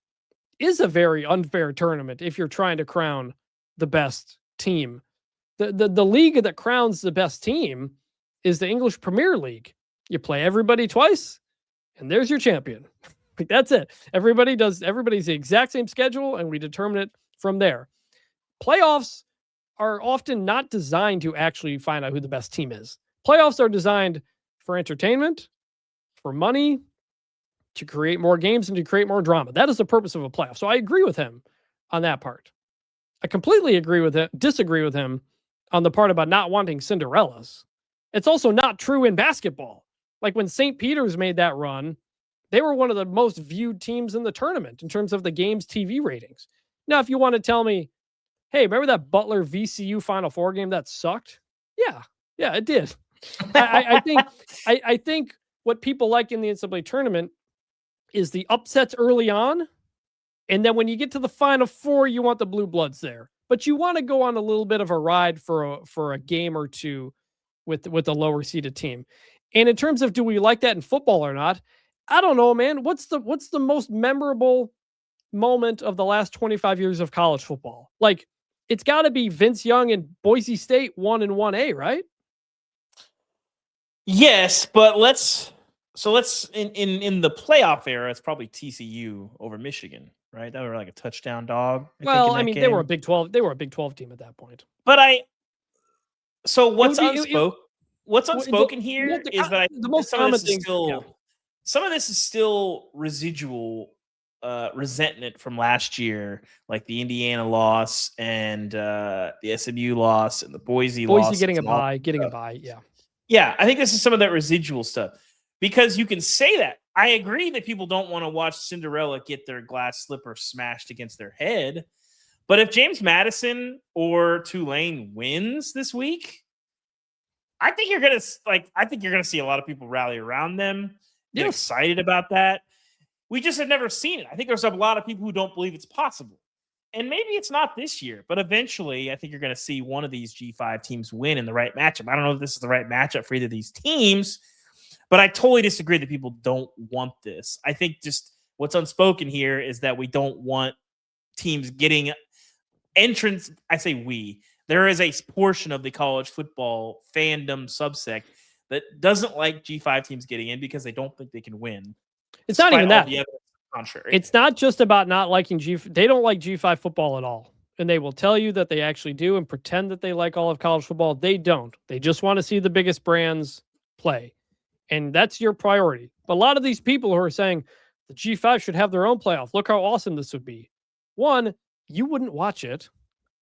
A: is a very unfair tournament if you're trying to crown the best team. The league that crowns the best team is the English Premier League. You play everybody twice, and there's your champion. Like, that's it. Everybody's the exact same schedule, and we determine it from there. Playoffs are often not designed to actually find out who the best team is. Playoffs are designed for entertainment, for money, to create more games and to create more drama. That is the purpose of a playoff. So I agree with him on that part. I completely disagree with him on the part about not wanting Cinderellas. It's also not true in basketball. Like when St. Peter's made that run, they were one of the most viewed teams in the tournament in terms of the game's TV ratings. Now, if you want to tell me, hey, remember that Butler VCU Final Four game that sucked? Yeah, it did. I think what people like in the NCAA tournament is the upsets early on, and then when you get to the Final Four, you want the blue bloods there. But you want to go on a little bit of a ride for a game or two with a lower seeded team. And in terms of do we like that in football or not, I don't know, man. What's the most memorable moment of the last 25 years of college football? Like, it's got to be Vince Young and Boise State 1-1A, right?
B: Yes, but let's in the playoff era, it's probably TCU over Michigan, right? That were like a touchdown dog.
A: I mean, they were a Big 12. They were a Big 12 team at that point.
B: But what's unspoken here is that the most common thing. Some of this is still residual resentment from last year, like the Indiana loss and the SMU loss and the Boise loss.
A: Getting a bye, yeah.
B: Yeah, I think this is some of that residual stuff. Because you can say that. I agree that people don't want to watch Cinderella get their glass slipper smashed against their head. But if James Madison or Tulane wins this week, I think you're gonna see a lot of people rally around them, get excited about that. We just have never seen it. I think there's a lot of people who don't believe it's possible. And maybe it's not this year, but eventually I think you're going to see one of these G5 teams win in the right matchup. I don't know if this is the right matchup for either of these teams, but I totally disagree that people don't want this. I think just what's unspoken here is that we don't want teams getting entrance. I say we. There is a portion of the college football fandom subsect that doesn't like G5 teams getting in because they don't think they can win.
A: It's not even that.
B: Contrary.
A: It's not just about not liking they don't like G5 football at all. And they will tell you that they actually do and pretend that they like all of college football. They don't. They just want to see the biggest brands play. And that's your priority. But a lot of these people who are saying the G5 should have their own playoff. Look how awesome this would be. One, you wouldn't watch it.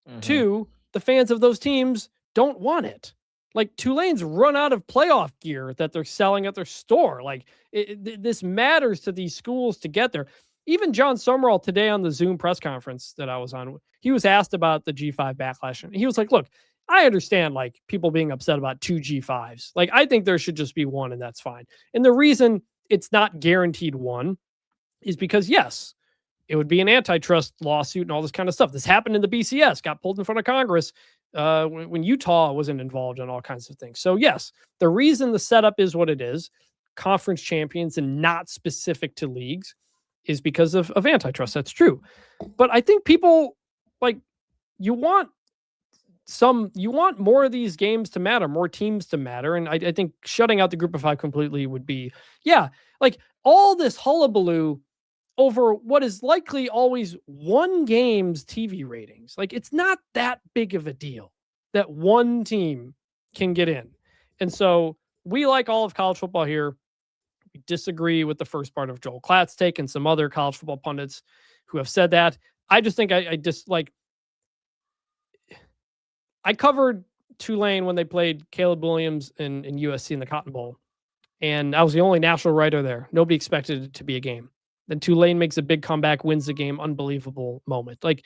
A: Mm-hmm. Two, the fans of those teams don't want it. Like, Tulane's run out of playoff gear that they're selling at their store. Like, this matters to these schools to get there. Even John Summerall today on the Zoom press conference that I was on, he was asked about the G5 backlash. And he was like, look, I understand, like, people being upset about 2 G5s. Like, I think there should just be one, and that's fine. And the reason it's not guaranteed one is because, yes, it would be an antitrust lawsuit and all this kind of stuff. This happened in the BCS, got pulled in front of Congress when Utah wasn't involved in all kinds of things. So, yes, the reason the setup is what it is, conference champions and not specific to leagues, is because of antitrust. That's true. But I think people, like, you want more of these games to matter, more teams to matter. And I think shutting out the group of 5 completely would be, like, all this hullabaloo over what is likely always one game's TV ratings. Like, it's not that big of a deal that one team can get in. And so we like all of college football here. We disagree with the first part of Joel Klatt's take and some other college football pundits who have said that. I just think I covered Tulane when they played Caleb Williams in USC in the Cotton Bowl. And I was the only national writer there. Nobody expected it to be a game. Then Tulane makes a big comeback, wins the game, unbelievable moment. Like,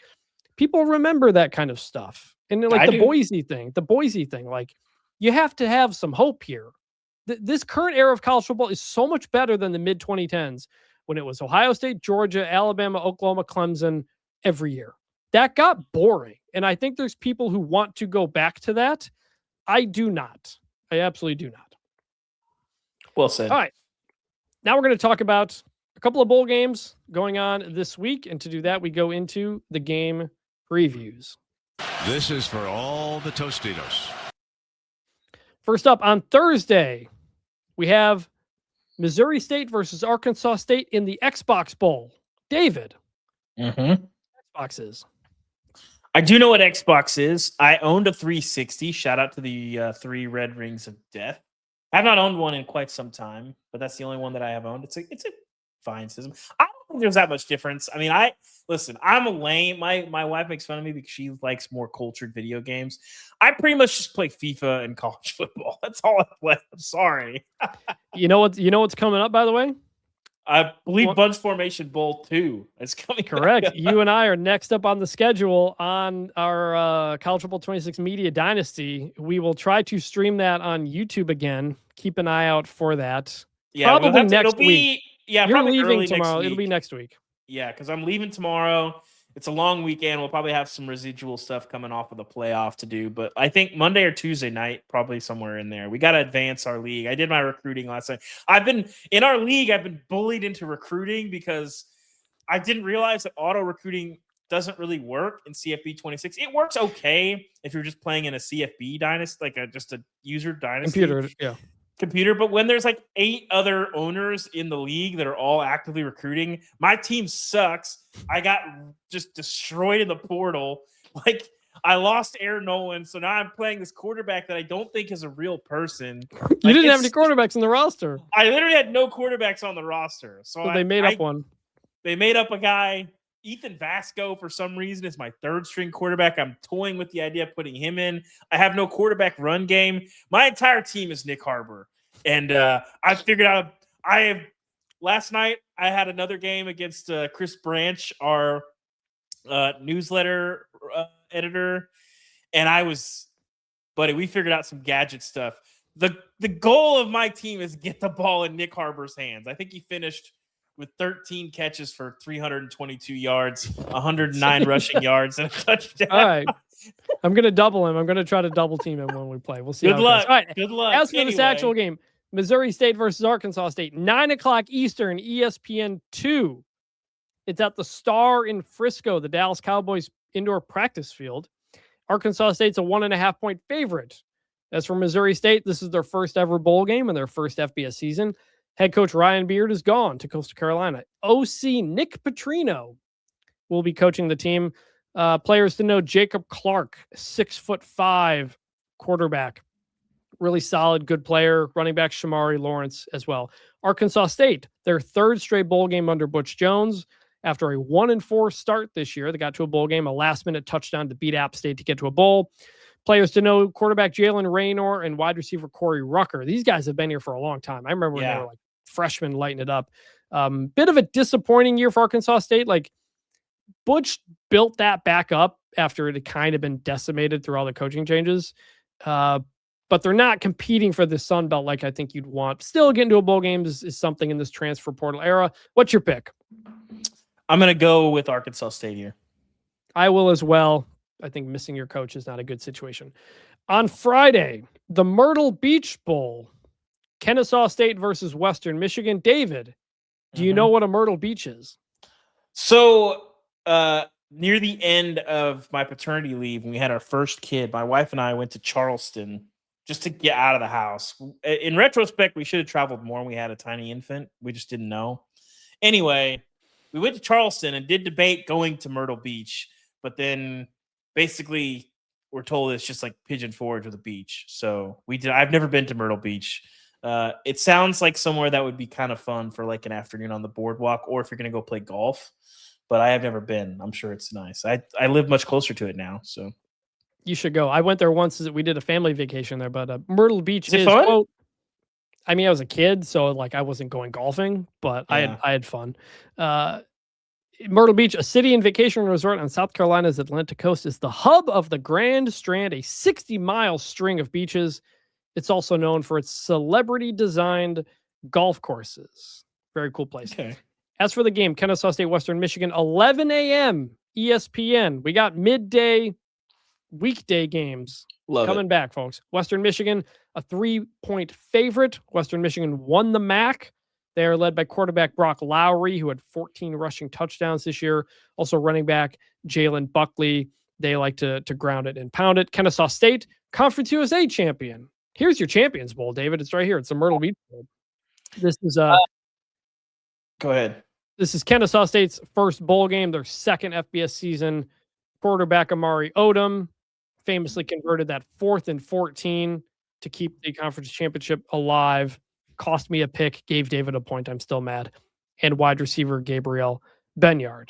A: people remember that kind of stuff. And like the Boise thing, like, you have to have some hope here. This current era of college football is so much better than the mid 2010s when it was Ohio State, Georgia, Alabama, Oklahoma, Clemson every year. That got boring. And I think there's people who want to go back to that. I do not. I absolutely do not.
B: Well said.
A: All right. Now we're going to talk about a couple of bowl games going on this week. And to do that, we go into the game previews.
D: This is for all the Tostitos.
A: First up on Thursday, we have Missouri State versus Arkansas State in the Xbox Bowl. David, Xbox is.
B: I do know what Xbox is. I owned a 360. Shout out to the 3 Red Rings of Death. I've not owned one in quite some time, but that's the only one that I have owned. It's a fine system. I don't think there's that much difference. I mean, I'm a lame. My wife makes fun of me because she likes more cultured video games. I pretty much just play FIFA and college football. That's all I play. I'm sorry.
A: You know what's coming up, by the way?
B: I believe Bunch Formation Bowl 2 is coming.
A: Correct. You and I are next up on the schedule on our College Football 26 Media Dynasty. We will try to stream that on YouTube again. Keep an eye out for that.
B: Yeah,
A: probably next week.
B: Yeah,
A: you're
B: probably
A: leaving tomorrow. It'll be next week.
B: Yeah, because I'm leaving tomorrow. It's a long weekend. We'll probably have some residual stuff coming off of the playoff to do. But I think Monday or Tuesday night, probably somewhere in there. We got to advance our league. I did my recruiting last night. I've been bullied into recruiting because I didn't realize that auto recruiting doesn't really work in CFB 26. It works okay if you're just playing in a CFB dynasty, like just a user dynasty. Computer, but when there's like 8 other owners in the league that are all actively recruiting, my team sucks. I got just destroyed in the portal. Like, I lost Aaron Nolan, so now I'm playing this quarterback that I don't think is a real person.
A: You didn't have any quarterbacks in the roster.
B: I literally had no quarterbacks on the roster. So
A: they made up one.
B: They made up a guy. Ethan Vasco, for some reason, is my 3rd string quarterback. I'm toying with the idea of putting him in. I have no quarterback run game. My entire team is Nick Harbor. And I figured out last night I had another game against Chris Branch, our newsletter editor. And we figured out some gadget stuff. The goal of my team is get the ball in Nick Harbor's hands. I think he finished with 13 catches for 322 yards, 109 rushing yards, and a touchdown.
A: All right. I'm going to double him. I'm going to try to double team him when we play. We'll see.
B: Good luck.
A: All right.
B: Good luck.
A: As for this actual game, Missouri State versus Arkansas State, 9:00 Eastern, ESPN 2. It's at the Star in Frisco, the Dallas Cowboys indoor practice field. Arkansas State's a 1.5-point favorite. As for Missouri State, this is their first ever bowl game and their first FBS season. Head coach Ryan Beard is gone to Coastal Carolina. OC Nick Petrino will be coaching the team. Players to know: Jacob Clark, 6'5" quarterback. Really solid, good player. Running back Shamari Lawrence as well. Arkansas State, their 3rd straight bowl game under Butch Jones. After a 1-4 start this year, they got to a bowl game, a last-minute touchdown to beat App State to get to a bowl. Players to know: quarterback Jalen Raynor and wide receiver Corey Rucker. These guys have been here for a long time. I remember when they were like freshmen lighting it up. Bit of a disappointing year for Arkansas State. Like, Butch built that back up after it had kind of been decimated through all the coaching changes. But they're not competing for the Sun Belt like I think you'd want. Still, getting to a bowl game is something in this transfer portal era. What's your pick?
B: I'm going to go with Arkansas State here.
A: I will as well. I think missing your coach is not a good situation. On Friday, the Myrtle Beach Bowl, Kennesaw State versus Western Michigan. David, do you know what a Myrtle Beach is?
B: So, near the end of my paternity leave, when we had our first kid, my wife and I went to Charleston just to get out of the house. In retrospect, we should have traveled more when we had a tiny infant. We just didn't know. Anyway, we went to Charleston and did debate going to Myrtle Beach, but then basically we're told it's just like Pigeon Forge with a beach. So I've never been to Myrtle Beach. It sounds like somewhere that would be kind of fun for like an afternoon on the boardwalk, or if you're going to go play golf, but I have never been. I'm sure it's nice. I live much closer to it now. So
A: you should go. I went there once. We did a family vacation there, but Myrtle Beach is
B: fun?
A: Quote, I mean, I was a kid, so like I wasn't going golfing, but I had fun. Myrtle Beach, a city and vacation resort on South Carolina's Atlantic coast, is the hub of the Grand Strand, a 60-mile string of beaches. It's also known for its celebrity-designed golf courses. Very cool place.
B: Okay.
A: As for the game, Kennesaw State, Western Michigan, 11 a.m. ESPN. We got midday weekday games coming back, folks. Western Michigan, a 3-point favorite. Western Michigan won the MAC They are led by quarterback Brock Lowry, who had 14 rushing touchdowns this year. Also running back Jalen Buckley. They like to ground it and pound it. Kennesaw State, Conference USA champion. Here's your Champions Bowl, David. It's right here. It's the Myrtle Beach Bowl. This is
B: Go ahead.
A: This is Kennesaw State's first bowl game, their second FBS season. Quarterback Amari Odom famously converted that 4th and 14 to keep the conference championship alive. Cost me a pick, gave David a point. I'm still mad. And wide receiver Gabriel Benyard.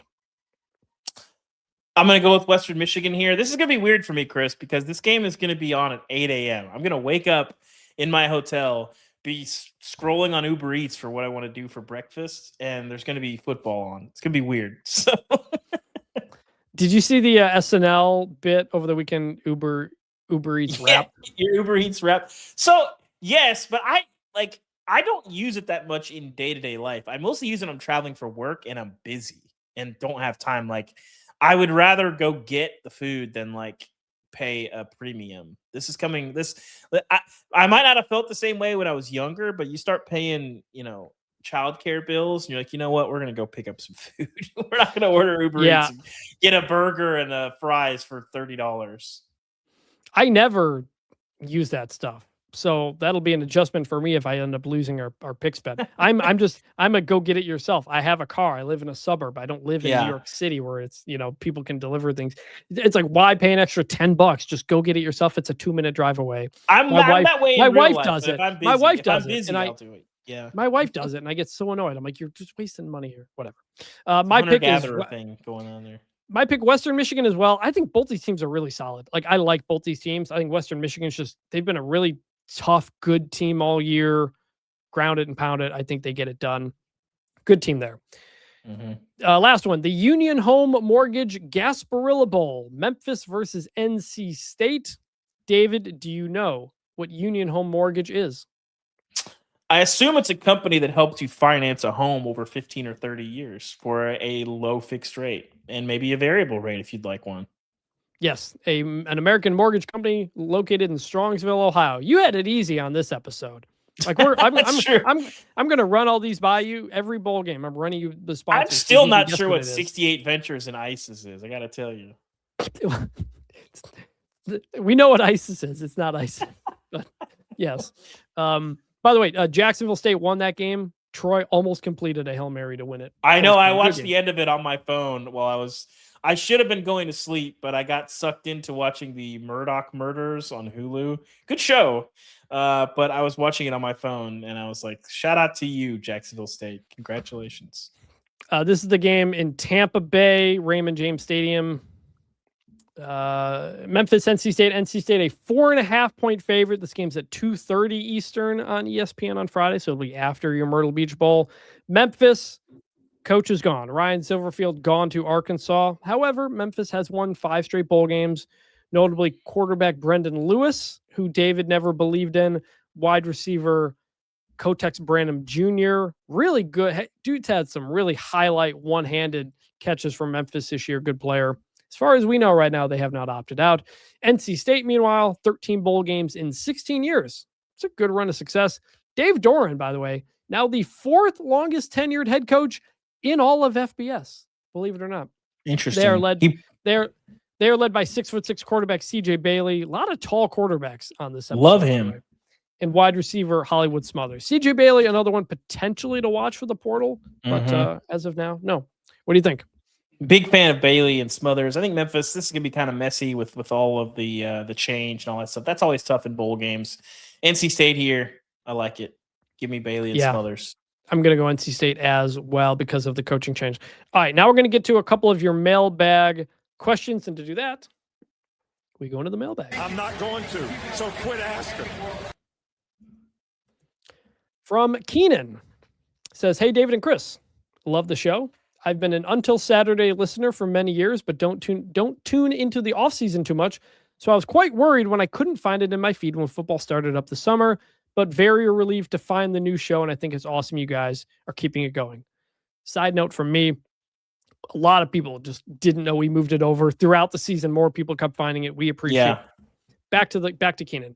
B: I'm going to go with Western Michigan here. This is going to be weird for me, Chris, because this game is going to be on at 8 a.m. I'm going to wake up in my hotel, be scrolling on Uber Eats for what I want to do for breakfast, and there's going to be football on. It's going to be weird. So,
A: did you see the SNL bit over the weekend? Uber Eats rap.
B: Your Uber Eats rap. So yes, but I don't use it that much in day-to-day life. I mostly use it when I'm traveling for work and I'm busy and don't have time. Like, I would rather go get the food than pay a premium. This is coming. I might not have felt the same way when I was younger, but you start paying, childcare bills, and you're like, you know what? We're gonna go pick up some food. We're not gonna order Uber Eats and get a burger and fries for $30.
A: I never use that stuff. So that'll be an adjustment for me if I end up losing our picks bet. I'm a go get it yourself. I have a car. I live in a suburb. I don't live in New York City where it's, people can deliver things. It's like, why pay an extra $10? Just go get it yourself. It's a 2-minute drive away.
B: I'm that way.
A: My wife
B: life,
A: does it.
B: My
A: wife does it. And
B: I'll do it. Yeah.
A: My wife does it, and I get so annoyed. I'm like, you're just wasting money here. Whatever. My pick is
B: thing going on there.
A: My pick, Western Michigan as well. I think both these teams are really solid. I like both these teams. I think Western Michigan's they've been a really tough, good team all year. Ground it and pound it. I think they get it done. Good team there.
B: Mm-hmm.
A: Last one, the Union Home Mortgage Gasparilla Bowl. Memphis versus NC State. David, do you know what Union Home Mortgage is?
B: I assume it's a company that helps you finance a home over 15 or 30 years for a low fixed rate and maybe a variable rate if you'd like one.
A: Yes, an American mortgage company located in Strongsville, Ohio. You had it easy on this episode. I'm going to run all these by you every bowl game. I'm running you the sponsors.
B: I'm still not sure what 68 Ventures and ISIS is. I got to tell you.
A: We know what ISIS is. It's not ISIS. But yes. By the way, Jacksonville State won that game. Troy almost completed a Hail Mary to win it.
B: I know. I watched the end of it on my phone while I should have been going to sleep, but I got sucked into watching the Murdoch Murders on Hulu. Good show. But I was watching it on my phone, and I was like, shout out to you, Jacksonville State. Congratulations.
A: This is the game in Tampa Bay, Raymond James Stadium. Memphis, NC State, a 4.5-point favorite. This game's at 2:30 Eastern on ESPN on Friday, so it'll be after your Myrtle Beach Bowl. Memphis, coach is gone. Ryan Silverfield gone to Arkansas. However, Memphis has won 5 straight bowl games, notably quarterback Brendan Lewis, who David never believed in, wide receiver Kotex Branham Jr., really good. Dude's had some really highlight one-handed catches from Memphis this year. Good player. As far as we know right now, they have not opted out. NC State, meanwhile, 13 bowl games in 16 years. It's a good run of success. Dave Doran, by the way, now the 4th longest tenured head coach in all of FBS. Believe it or not.
B: Interesting.
A: They are led by 6'6" quarterback CJ Bailey. A lot of tall quarterbacks on this episode.
B: Love him.
A: And wide receiver Hollywood Smothers. CJ Bailey, another one potentially to watch for the portal, but as of now, no. What do you think?
B: Big fan of Bailey and Smothers. I think Memphis, this is going to be kind of messy with all of the change and all that stuff. That's always tough in bowl games. NC State here, I like it. Give me Bailey and Smothers.
A: I'm going to go NC State as well because of the coaching change. All right, now we're going to get to a couple of your mailbag questions. And to do that, we go into the mailbag.
E: I'm not going to, so quit asking.
A: From Keenan, says, hey, David and Chris, love the show. I've been an Until Saturday listener for many years, but don't tune into the offseason too much. So I was quite worried when I couldn't find it in my feed when football started up this summer, but very relieved to find the new show. And I think it's awesome you guys are keeping it going. Side note from me, a lot of people just didn't know we moved it over throughout the season. More people kept finding it. We appreciate it. Back to Keenan.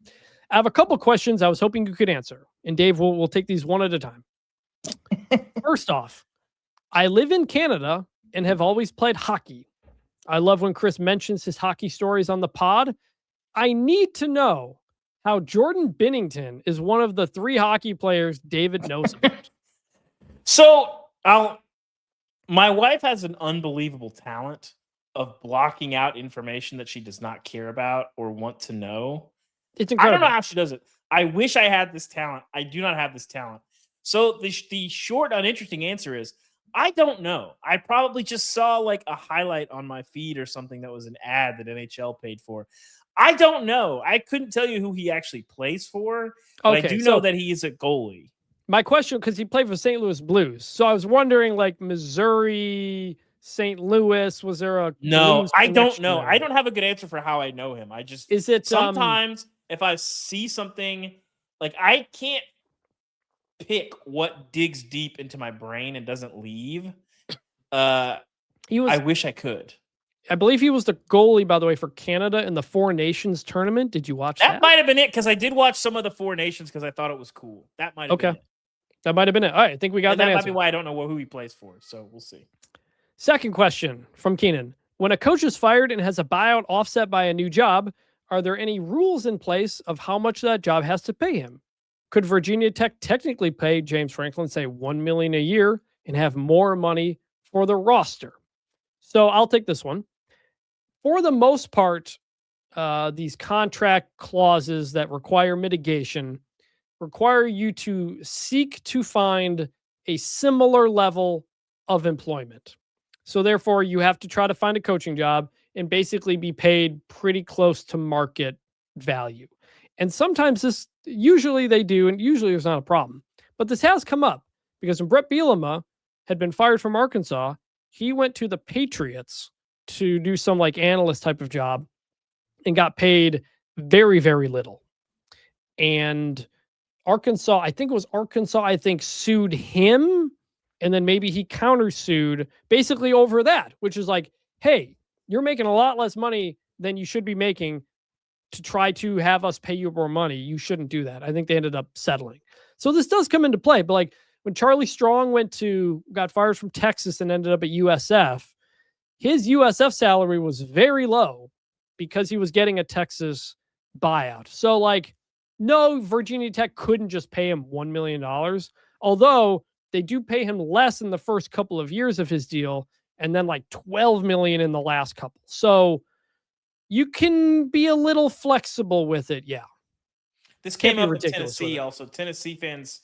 A: I have a couple questions I was hoping you could answer. And Dave, we'll take these one at a time. First off, I live in Canada and have always played hockey. I love when Chris mentions his hockey stories on the pod. I need to know how Jordan Binnington is one of the 3 hockey players David knows about.
B: So my wife has an unbelievable talent of blocking out information that she does not care about or want to know.
A: It's
B: I
A: incredible.
B: don't know how she does it. I wish I had this talent. I do not have this talent. So the short, uninteresting answer is I don't know. I probably just saw like a highlight on my feed or something that was an ad that NHL paid for. I don't know. I couldn't tell you who he actually plays for, but I do know that he is a goalie.
A: My question, because he played for St. Louis Blues, so I was wondering, like Missouri, St. Louis, was there a
B: No?
A: Blues
B: I don't
A: connection
B: know.
A: there?
B: I don't have a good answer for how I know him. I just
A: Is it
B: sometimes if I see something, like I can't pick what digs deep into my brain and doesn't leave. I wish I could.
A: I believe he was the goalie, by the way, for Canada in the Four Nations tournament. Did you watch that?
B: That might have been it, because I did watch some of the Four Nations because I thought it was cool. That might have been it.
A: That might have been it. All right, I think we got
B: And
A: that
B: that
A: answer.
B: might be why I don't know who he plays for. So we'll see.
A: Second question from Keenan. When a coach is fired and has a buyout offset by a new job, are there any rules in place of how much that job has to pay him? Could Virginia Tech technically pay James Franklin, say, $1 million a year and have more money for the roster? So I'll take this one. For the most part, these contract clauses that require mitigation require you to seek to find a similar level of employment. So therefore, you have to try to find a coaching job and basically be paid pretty close to market value. And sometimes usually they do, and usually it's not a problem. But this has come up because when Brett Bielema had been fired from Arkansas, he went to the Patriots to do some like analyst type of job and got paid very, very little. And Arkansas, I think sued him, and then maybe he countersued basically over that, which is like, hey, you're making a lot less money than you should be making to try to have us pay you more money. You shouldn't do that. I think they ended up settling. So this does come into play. But like when Charlie Strong got fired from Texas and ended up at USF, his USF salary was very low because he was getting a Texas buyout. So like, no, Virginia Tech couldn't just pay him $1 million, although they do pay him less in the first couple of years of his deal and then like $12 million in the last couple. So you can be a little flexible with it. Yeah.
B: This came up in Tennessee also. Tennessee fans,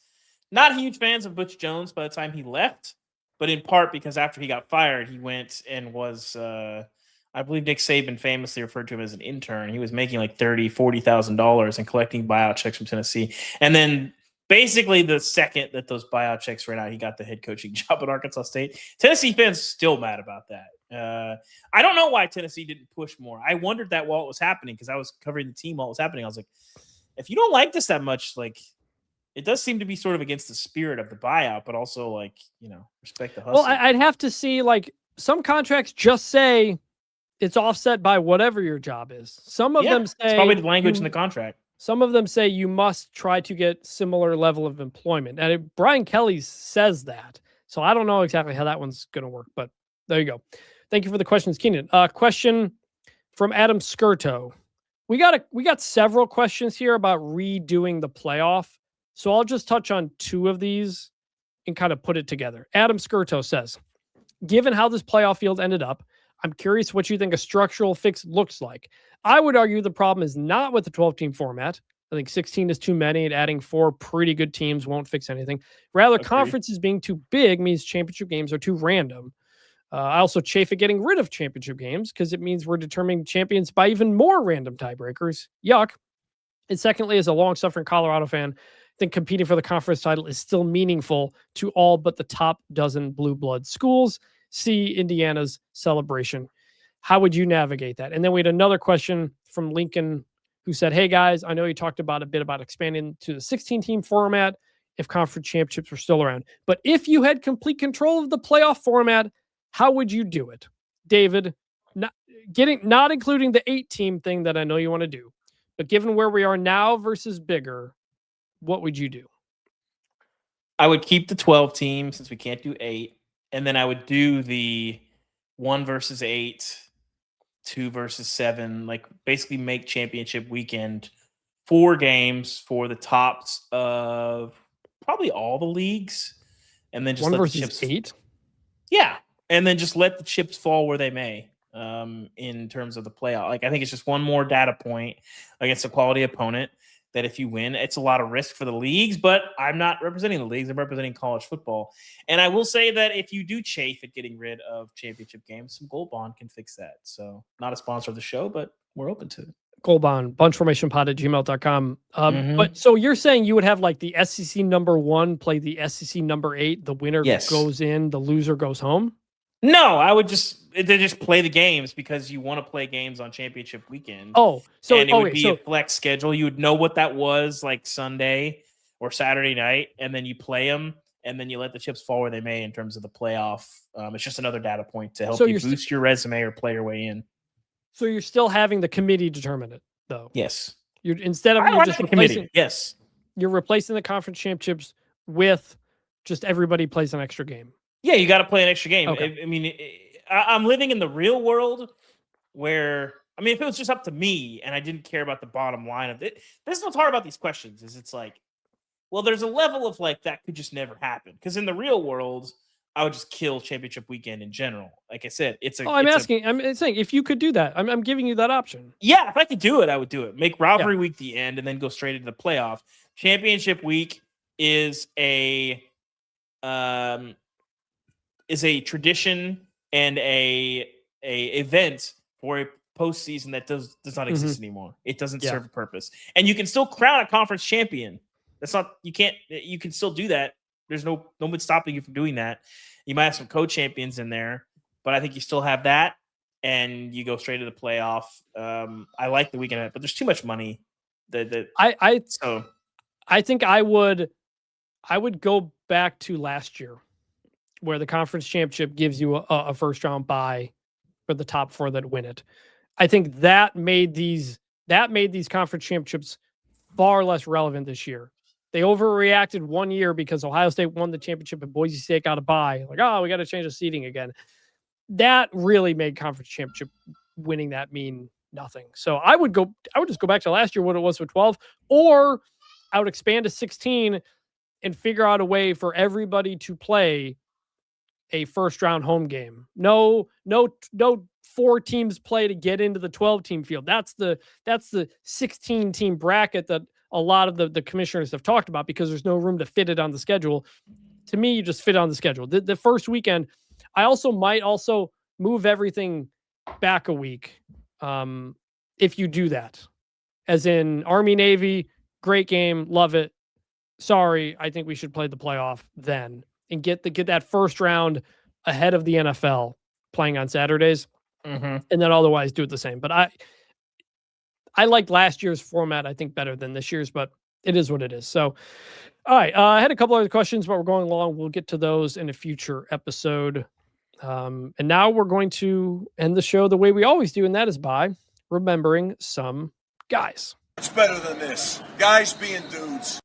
B: not huge fans of Butch Jones by the time he left, but in part because after he got fired, he went and was, I believe Nick Saban famously referred to him as an intern. He was making like $30,000, $40,000 and collecting buyout checks from Tennessee. And then basically the second that those buyout checks ran out, he got the head coaching job at Arkansas State. Tennessee fans still mad about that. I don't know why Tennessee didn't push more. I wondered that while it was happening because I was covering the team while it was happening. I was like, if you don't like this that much, like it does seem to be sort of against the spirit of the buyout, but also like, respect the hustle.
A: Well, I'd have to see like some contracts just say it's offset by whatever your job is. Some of them say
B: it's probably the language in the contract.
A: Some of them say you must try to get similar level of employment. And Brian Kelly says that. So I don't know exactly how that one's going to work, but there you go. Thank you for the questions, Keenan. Question from Adam Skirto. We got several questions here about redoing the playoff. So I'll just touch on 2 of these and kind of put it together. Adam Skirto says, given how this playoff field ended up, I'm curious what you think a structural fix looks like. I would argue the problem is not with the 12-team format. I think 16 is too many, and adding 4 pretty good teams won't fix anything. Rather, conferences being too big means championship games are too random. I also chafe at getting rid of championship games because it means we're determining champions by even more random tiebreakers. Yuck. And secondly, as a long-suffering Colorado fan, I think competing for the conference title is still meaningful to all but the top dozen blue blood schools. See Indiana's celebration. How would you navigate that? And then we had another question from Lincoln who said, hey guys, I know you talked about a bit about expanding to the 16-team format if conference championships were still around. But if you had complete control of the playoff format, how would you do it? David, not including the 8-team thing that I know you want to do, but given where we are now versus bigger, what would you do?
B: I would keep the 12 team since we can't do 8. And then I would do the 1 versus 8, 2 versus 7, like basically make championship weekend 4 games for the tops of probably all the leagues. And then just
A: 1
B: let the
A: versus
B: chips
A: 8?
B: Yeah. And then just let the chips fall where they may in terms of the playoff. Like, I think it's just one more data point against a quality opponent that if you win, it's a lot of risk for the leagues, but I'm not representing the leagues. I'm representing college football. And I will say that if you do chafe at getting rid of championship games, some Gold Bond can fix that. So not a sponsor of the show, but we're open to it.
A: Gold Bond, bunchformationpod@gmail.com.
B: Mhm.
A: But so you're saying you would have like the SEC number 1 play the SEC number 8, the winner
B: Yes.
A: goes in, the loser goes home?
B: No, I would they just play the games because you want to play games on championship weekend.
A: Oh, so
B: and it would
A: okay,
B: be a flex schedule. You would know what that was like Sunday or Saturday night, and then you play them, and then you let the chips fall where they may in terms of the playoff. It's just another data point to help
A: So
B: you
A: you're
B: boost your resume or play your way in.
A: so you're still having the committee determine it, though.
B: Yes.
A: You're instead of
B: I
A: you
B: like
A: just
B: the
A: replacing,
B: committee. Yes.
A: you're replacing the conference championships with just everybody plays an extra game.
B: Yeah, you got to play an extra game.
A: Okay.
B: I mean, I'm living in the real world where, I mean, if it was just up to me and I didn't care about the bottom line of it, this is what's hard about these questions is it's like, well, there's a level of like, that could just never happen. Because in the real world, I would just kill championship weekend in general. Like I said,
A: I'm saying if you could do that, I'm giving you that option.
B: Yeah, if I could do it, I would do it. Make rivalry week the end and then go straight into the playoff. Championship week is a tradition and a event for a postseason that does not exist anymore. It doesn't serve a purpose. And you can still crown a conference champion. You can still do that. There's no one stopping you from doing that. You might have some co-champions in there, but I think you still have that and you go straight to the playoff. I like the weekend event, but there's too much money.
A: I think I would go back to last year where the conference championship gives you a first round bye for the top 4 that win it. I think that made these conference championships far less relevant this year. They overreacted one year because Ohio State won the championship and Boise State got a bye. Like, oh, we got to change the seating again. That really made conference championship winning that mean nothing. So I would just go back to last year what it was with 12, or I would expand to 16 and figure out a way for everybody to play a first round home game. No 4 teams play to get into the 12 team field. That's the 16 team bracket that a lot of the commissioners have talked about because there's no room to fit it on the schedule. To me, you just fit on the schedule. The first weekend, I might move everything back a week if you do that. As in Army, Navy, great game, love it. Sorry, I think we should play the playoff then and get that first round ahead of the NFL playing on Saturdays, and then otherwise do it the same. But I liked last year's format, I think, better than this year's, but it is what it is. So, all right, I had a couple other questions, but we're going along. We'll get to those in a future episode. And now we're going to end the show the way we always do, and that is by remembering some guys.
E: It's better than this. Guys being dudes.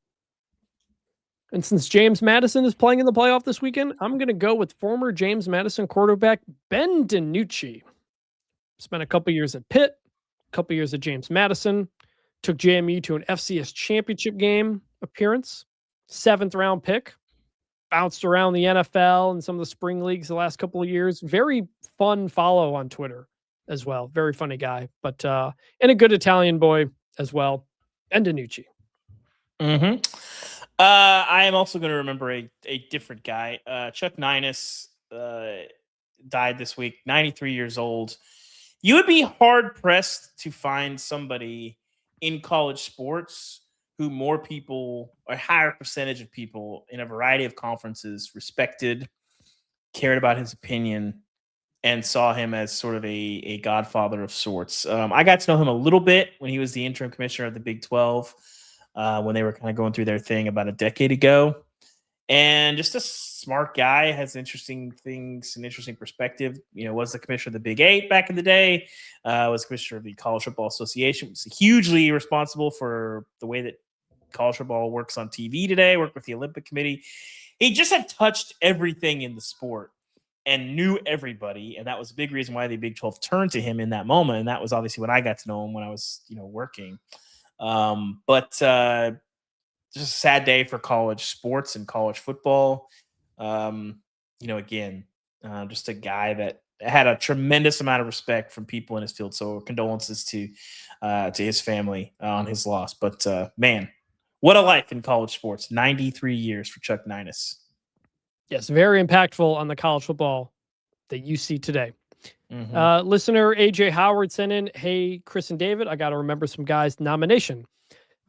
A: And since James Madison is playing in the playoff this weekend, I'm going to go with former James Madison quarterback Ben DiNucci. Spent a couple years at Pitt, a couple years at James Madison, took JMU to an FCS championship game appearance, 7th round pick, bounced around the NFL and some of the spring leagues the last couple of years. Very fun follow on Twitter as well. Very funny guy, but and a good Italian boy as well. Ben DiNucci.
B: I am also going to remember a different guy. Chuck Ninus died this week, 93 years old. You would be hard pressed to find somebody in college sports who more people, or a higher percentage of people in a variety of conferences respected, cared about his opinion, and saw him as sort of a godfather of sorts. I got to know him a little bit when he was the interim commissioner of the Big 12. When they were kind of going through their thing about a decade ago. And just a smart guy, has interesting things and interesting perspective. Was the commissioner of the Big 8 back in the day, was commissioner of the College Football Association, was hugely responsible for the way that college football works on TV today, worked with the Olympic Committee. he just had touched everything in the sport and knew everybody, and that was a big reason why the Big 12 turned to him in that moment. And that was obviously when I got to know him when I was, working. But just a sad day for college sports and college football. Again, just a guy that had a tremendous amount of respect from people in his field. So condolences to his family on his loss. But man, what a life in college sports. 93 years for Chuck Ninus.
A: Yes, very impactful on the college football that you see today. Listener AJ Howard sent in, hey, Chris and David, I got to remember some guys' nomination.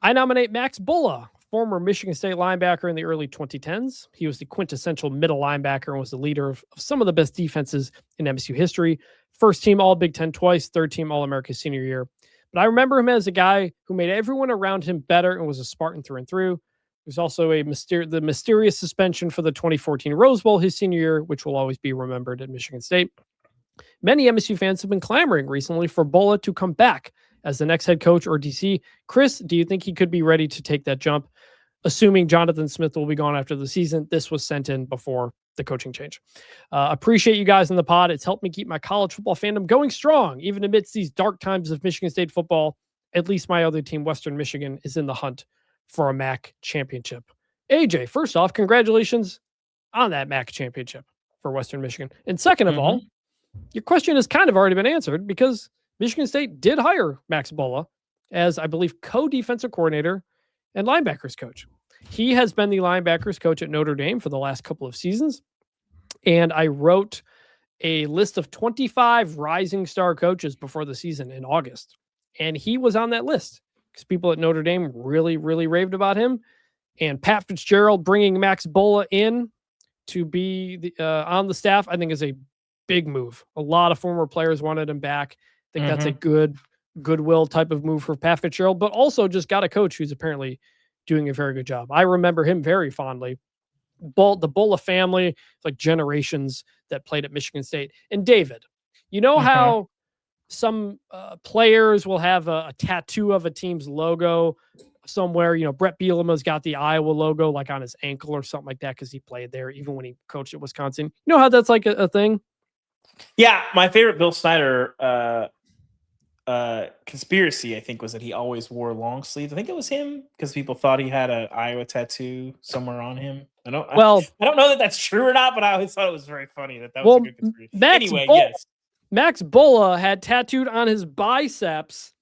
A: I nominate Max Bulla, former Michigan State linebacker in the early 2010s. He was the quintessential middle linebacker and was the leader of some of the best defenses in MSU history. First team All Big Ten twice, third team All America senior year. But I remember him as a guy who made everyone around him better and was a Spartan through and through. There's also the mysterious suspension for the 2014 Rose Bowl his senior year, which will always be remembered at Michigan State. Many MSU fans have been clamoring recently for Bulla to come back as the next head coach or DC. Chris, do you think he could be ready to take that jump? Assuming Jonathan Smith will be gone after the season, this was sent in before the coaching change. Appreciate you guys in the pod. It's helped me keep my college football fandom going strong, even amidst these dark times of Michigan State football. At least my other team, Western Michigan, is in the hunt for a MAC championship. AJ, first off, congratulations on that MAC championship for Western Michigan. And second of all, your question has kind of already been answered because Michigan State did hire Max Bulla as, I believe, co-defensive coordinator and linebackers coach. He has been the linebackers coach at Notre Dame for the last couple of seasons. And I wrote a list of 25 rising star coaches before the season in August. And he was on that list because people at Notre Dame really, really raved about him. And Pat Fitzgerald bringing Max Bulla in to be on the staff, I think is a big move. A lot of former players wanted him back. I think that's a goodwill type of move for Pat Fitzgerald, but also just got a coach who's apparently doing a very good job. I remember him very fondly. The Bulla family, like generations that played at Michigan State. And David, you know how some players will have a tattoo of a team's logo somewhere? Brett Bielema's got the Iowa logo like on his ankle or something like that because he played there even when he coached at Wisconsin. You know how that's like a thing?
B: Yeah, my favorite Bill Snyder conspiracy, I think, was that he always wore long sleeves. I think it was him because people thought he had an Iowa tattoo somewhere on him. I don't know that that's true or not, but I always thought it was very funny that was a good conspiracy. Yes.
A: Max Bulla had tattooed on his biceps.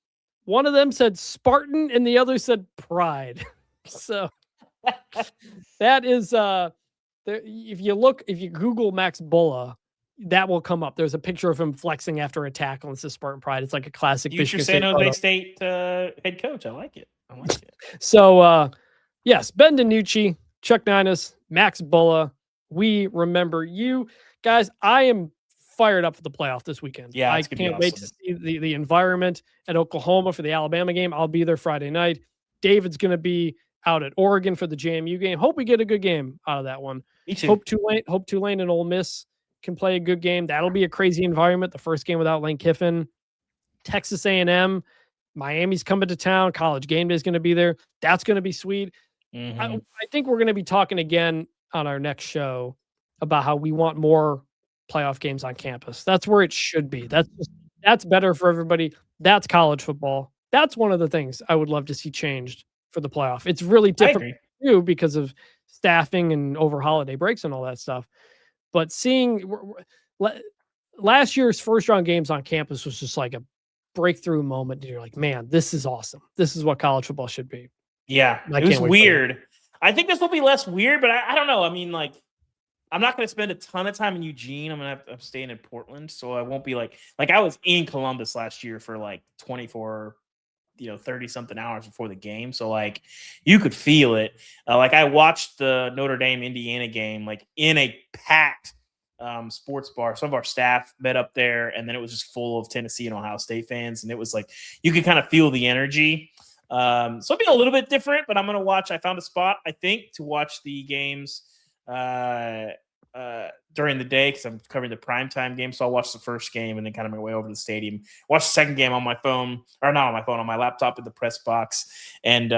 A: One of them said Spartan and the other said Pride. So that is if you Google Max Bulla, that will come up. There's a picture of him flexing after a tackle and says Spartan Pride. It's like a classic
B: Future San Jose State head coach. I like it.
A: So, yes, Ben DiNucci, Chuck Ninus, Max Bulla, we remember you. Guys, I am fired up for the playoff this weekend.
B: Yeah,
A: I can't wait to see the environment at Oklahoma for the Alabama game. I'll be there Friday night. David's going to be out at Oregon for the JMU game. Hope we get a good game out of that one.
B: Me too.
A: Hope Tulane and Ole Miss can play a good game. That'll be a crazy environment. The first game without Lane Kiffin. Texas A&M, Miami's coming to town. College game day is going to be there. That's going to be sweet. I think we're going to be talking again on our next show about how we want more playoff games on campus. That's where it should be. That's better for everybody. That's college football. That's one of the things I would love to see changed for the playoff. It's really different too because of staffing and over holiday breaks and all that stuff. But seeing last year's first round games on campus was just like a breakthrough moment. And you're like, man, this is awesome. This is what college football should be.
B: Yeah, it was weird. I think this will be less weird, but I don't know. I mean, like, I'm not going to spend a ton of time in Eugene. I'm staying in Portland, so I won't be like I was in Columbus last year for like 24, 30 something hours before the game. So like you could feel it. Like I watched the Notre Dame Indiana game, like in a packed sports bar. Some of our staff met up there, and then it was just full of Tennessee and Ohio State fans. And it was like, you could kind of feel the energy. So it'll be a little bit different, but I'm going to watch. I found a spot, I think, to watch the games during the day because I'm covering the primetime game. So I'll watch the first game and then kind of my way over to the stadium. Watch the second game on my phone, or not on my phone, on my laptop in the press box. And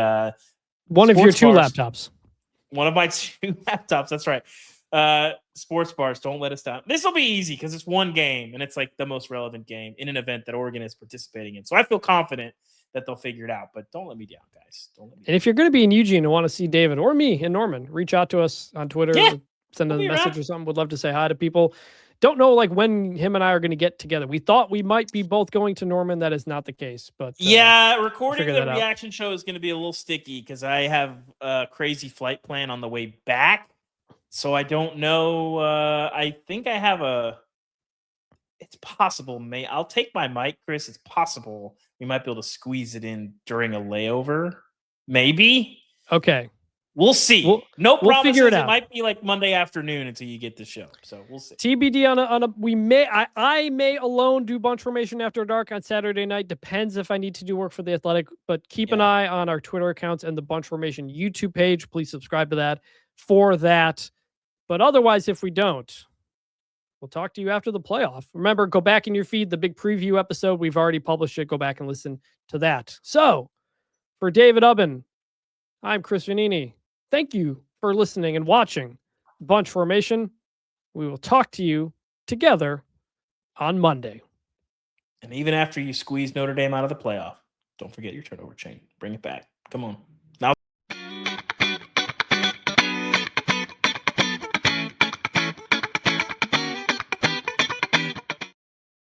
A: one of your two laptops.
B: One of my 2 laptops. That's right. Sports bars, don't let us down. This will be easy because it's one game and it's like the most relevant game in an event that Oregon is participating in. So I feel confident that they'll figure it out, but don't let me down, guys. Don't let me
A: And if you're going to be in Eugene and want to see David or me and Norman, reach out to us on Twitter, send a
B: we'll be
A: message
B: around.
A: or something. Would love to say hi to people. Don't know like when him and I are going to get together. We thought we might be both going to Norman. That is not the case, but
B: recording
A: figure
B: the
A: that out.
B: reaction show is going to be a little sticky because I have a crazy flight plan on the way back. So I don't know. I think I have it's possible. I'll take my mic, Chris. It's possible we might be able to squeeze it in during a layover. Maybe.
A: Okay.
B: We'll see.
A: We'll
B: promises.
A: figure it out.
B: It might be like Monday afternoon until you get the show. So we'll see.
A: TBD on a we may I may alone do Bunch Formation After Dark on Saturday night. Depends if I need to do work for the Athletic, but keep an eye on our Twitter accounts and the Bunch Formation YouTube page. Please subscribe to that for that. But otherwise, if we don't, we'll talk to you after the playoff. Remember, go back in your feed, the big preview episode. We've already published it. Go back and listen to that. So for David Ubben, I'm Chris Vannini. Thank you for listening and watching Bunch Formation. We will talk to you together on Monday.
B: And even after you squeeze Notre Dame out of the playoff, don't forget your turnover chain. Bring it back. Come on.